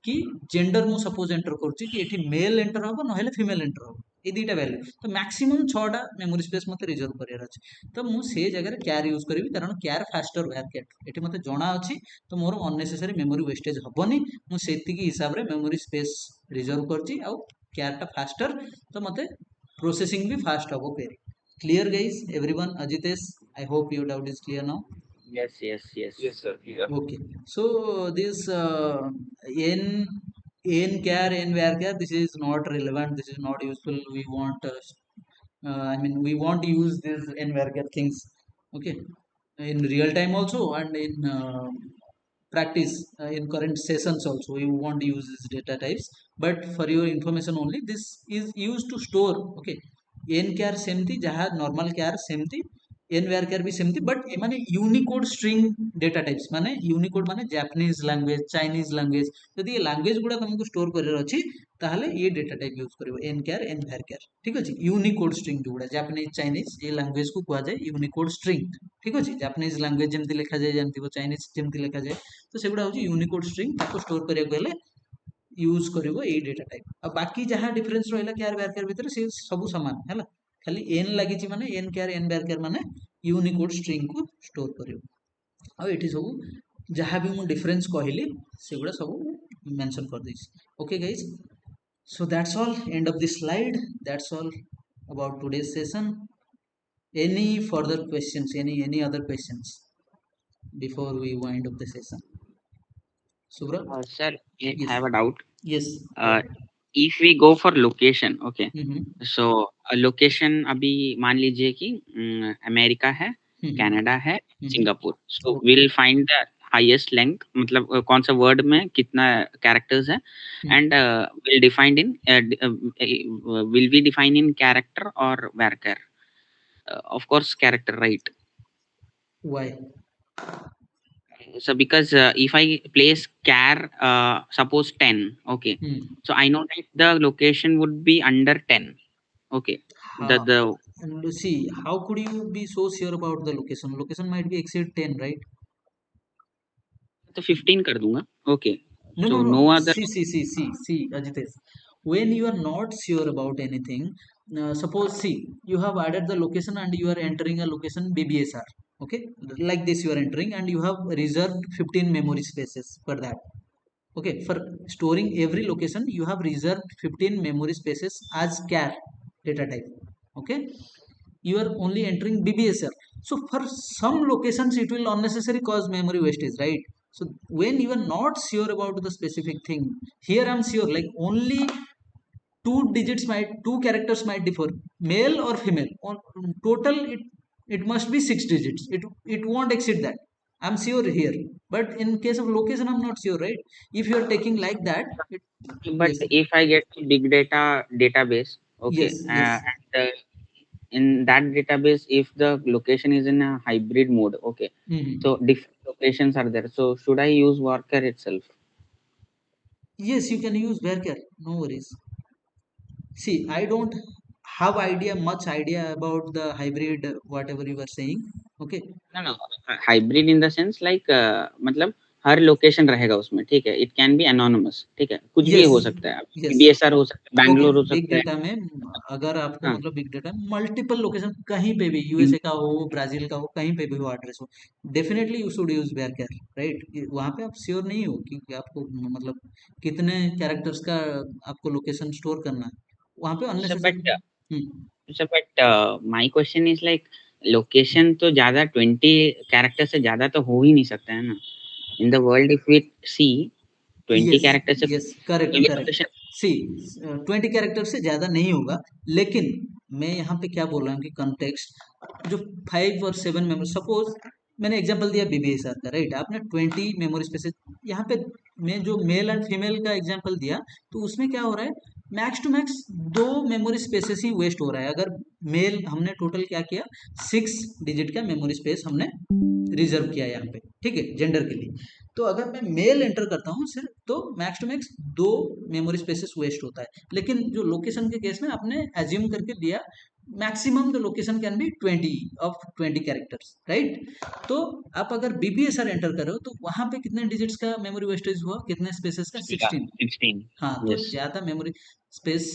कि जेंडर मु सपोज एंटर करुँची कि ये मेल एंटर हम ना फीमेल एंटर हम ये दुईटा वैल्यू तो मैक्सिमम 6टा मेमोरी स्पेस मत रिजर्व करार अच्छे तो मुझे जगह क्यार यूज करी कारण क्यार फास्टर व्यारक्यार ये मत जना अच्छी तो मोर अननेसेसरी मेमोरी वेस्टेज हेनी मुझे हिसाब से मेमोरी स्पेस रिजर्व करची आउ क्यारटा फास्टर तो मत प्रोसेसिंग भी फास्ट हम query clear guys everyone Ajitesh I hope your doubt is clear now Yes, yes, yes. Yes, sir. Yeah. okay so this n char n varchar this is not relevant this is not useful we want I mean we want to use this n varchar things okay in real time also and in practice in current sessions also we want to use these data types but for your information only this is used to store okay n char semti jaha normal char semti n varchar भी सेमती but माने Unicode string data types माने Unicode माने Japanese language Chinese language यदि ये language गुडा तुमको store करार अछि ताहले ये डेटा टाइप यूज करिवो n char n varchar ठीक अछि यूनिकोड स्ट्रिंग जोडा जापानीज चाइनीज ये लैंग्वेज को कुआ जाय यूनिकोड स्ट्रिंग ठीक अछि जापानीज लैंग्वेज जेमति लिखा जाय जानतिबो चाइनीज जेमति लिखा जाय तो सेगुडा होछि यूनिकोड स्ट्रिंग ताको स्टोर करिया गेले यूज करिवो ए डेटा टाइप आ बाकी जहां डिफरेंस रहला क्यार varchar भीतर से सब समान हैला खाली n लागिची माने n char n varchar माने यूनिकोड स्ट्रिंग को स्टोर करिवो आ एठी सब जहां भी मु डिफरेंस कहली सेगुडा सब मेंशन कर this okay guys so that's all end of this slide that's all about today's session Any further questions? Any other questions before we wind up the session? Subra? Sir, I Yes. have a doubt. Yes. If we go for location, okay, Mm-hmm. so location अभी मान लीजिए कि America है, Canada है, Singapore, so will find the highest length, मतलब कौन सा word में कितना कैरेक्टर्स है, and will defined in will be define in character और varchar, of course character, right? Why? So because if I place char suppose 10, okay, so I know that the location would be under 10, okay, the And see, how could you be so sure about the location? Location might be exceed 10, right? तो 15 कर दूंगा, okay. No, So no, no. no other. See, Ajitesh. When you are not sure about anything, suppose, see, you have added the location and you are entering a location BBSR. Okay, like this you are entering and you have reserved 15 memory spaces for that. Okay, for storing every location you have reserved 15 memory spaces as char data type. Okay, you are only entering BBSR. So for some locations it will unnecessarily cause memory wastage, right? So when you are not sure about the specific thing, here I'm sure, like only two characters might differ, male or female. On total, it must be 6 digits. It won't exceed that. I'm sure here. But in case of location, I'm not sure, right? If you are taking like that, But yes, if I get big data database, okay, yes. and in that database, if the location is in a hybrid mode, okay, so different locations are there, so should I use worker itself? Yes, you can use varchar. No worries. See, I don't have much idea about the hybrid, whatever you were saying. Okay. No, hybrid in the sense like मतलब हर location रहेगा उसमें, ठीक है, it can be anonymous, ठीक है, कुछ भी Yes, हो सकता है, yes. बीबीएसआर हो सकता है, ओके, बैंगलोर हो बिग सकता है, डेटा में अगर आपको हाँ, मतलब बिग डेटा मल्टीपल लोकेशन कहीं पे भी यूएसए का हो, ब्राजील का हो, कहीं पे भी हो एड्रेस हो, definitely you should use varchar, right? वहां पे आप श्योर नहीं हो कि आपको मतलब कितने कैरेक्टर्स का आपको लोकेशन स्टोर करना है, वहां पे sir unnecessary. But my question is like location तो ज्यादा 20 कैरेक्टर से ज्यादा तो हो ही नहीं सकता है ना, in the world if we see 20 yes, character से यस, करेक्ट, कोई भी करेक्ट। लोकेशन। सी 20 कैरेक्टर से ज़्यादा नहीं होगा, लेकिन मैं यहाँ पे क्या बोल रहा हूँ कि कंटेक्स्ट जो 5 और 7 मेमोरी, सपोज मैंने एग्जांपल दिया बीबीएसआर का, राइट? आपने 20 मेमोरी स्पेसेस, यहाँ पे मैं जो मेल एंड फीमेल का एग्जांपल दिया, तो उसमें क्या हो रहा है, max to max 2 memory spaces ही वेस्ट हो रहा है। अगर मेल हमने टोटल क्या किया, 6 डिजिट का मेमोरी स्पेस हमने रिजर्व किया यहाँ पे, ठीक है, जेंडर के लिए। तो अगर मैं मेल एंटर करता हूँ सिर्फ, तो max to max 2 memory spaces waste होता है। लेकिन जो लोकेशन के केस में आपने एज्यूम करके दिया, maximum the location can be 20 characters, right? तो आप अगर बीबीएसआर एंटर करो तो वहां पे कितने डिजिट्स का मेमोरी वेस्टेज हुआ, कितने स्पेसेस का? 16। 16, हाँ, तो यस। ज़्यादा मेमोरी स्पेस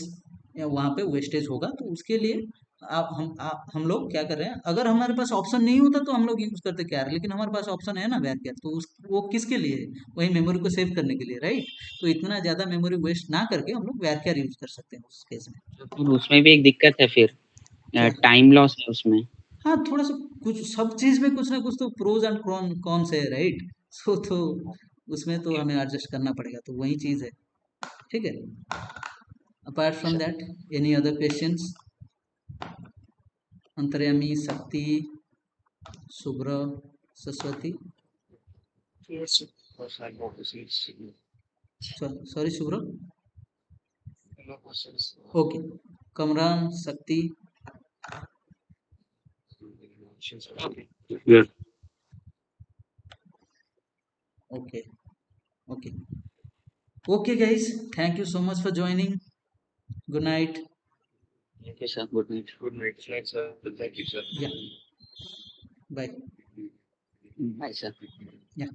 वहाँ पे वेस्टेज होगा, तो उसके लिए हम लोग क्या कर रहे हैं, अगर हमारे पास ऑप्शन नहीं होता तो हम लोग यूज करते क्या है, लेकिन हमारे पास ऑप्शन है ना वेरकेर, तो वो किसके लिए है? वही मेमोरी को सेव करने के लिए, राइट? तो इतना ज़्यादा मेमोरी वेस्ट ना करके हम लोग वेरकेर यूज कर सकते हैं उस केस में। फिर उसमें भी एक दिक्कत है, फिर क्या? टाइम लॉस है उसमें। हाँ, थोड़ा सा कुछ, सब चीज़ में कुछ ना कुछ तो प्रोज एंड कॉन्स है, राइट? सो तो उसमें तो हमें एडजस्ट करना पड़ेगा, तो वही चीज़ है, ठीक है? Apart from that, any other questions? अंतर्यामी, शक्ति, शुभ्र, सरस्वती, सॉरी शुभ्र, ओके, कमरान, शक्ति, Yes. Okay, okay, okay guys, thank you so much for joining, good night, thank you sir, good night. Good night, sir. Thank you, sir. या bye, bye sir. या।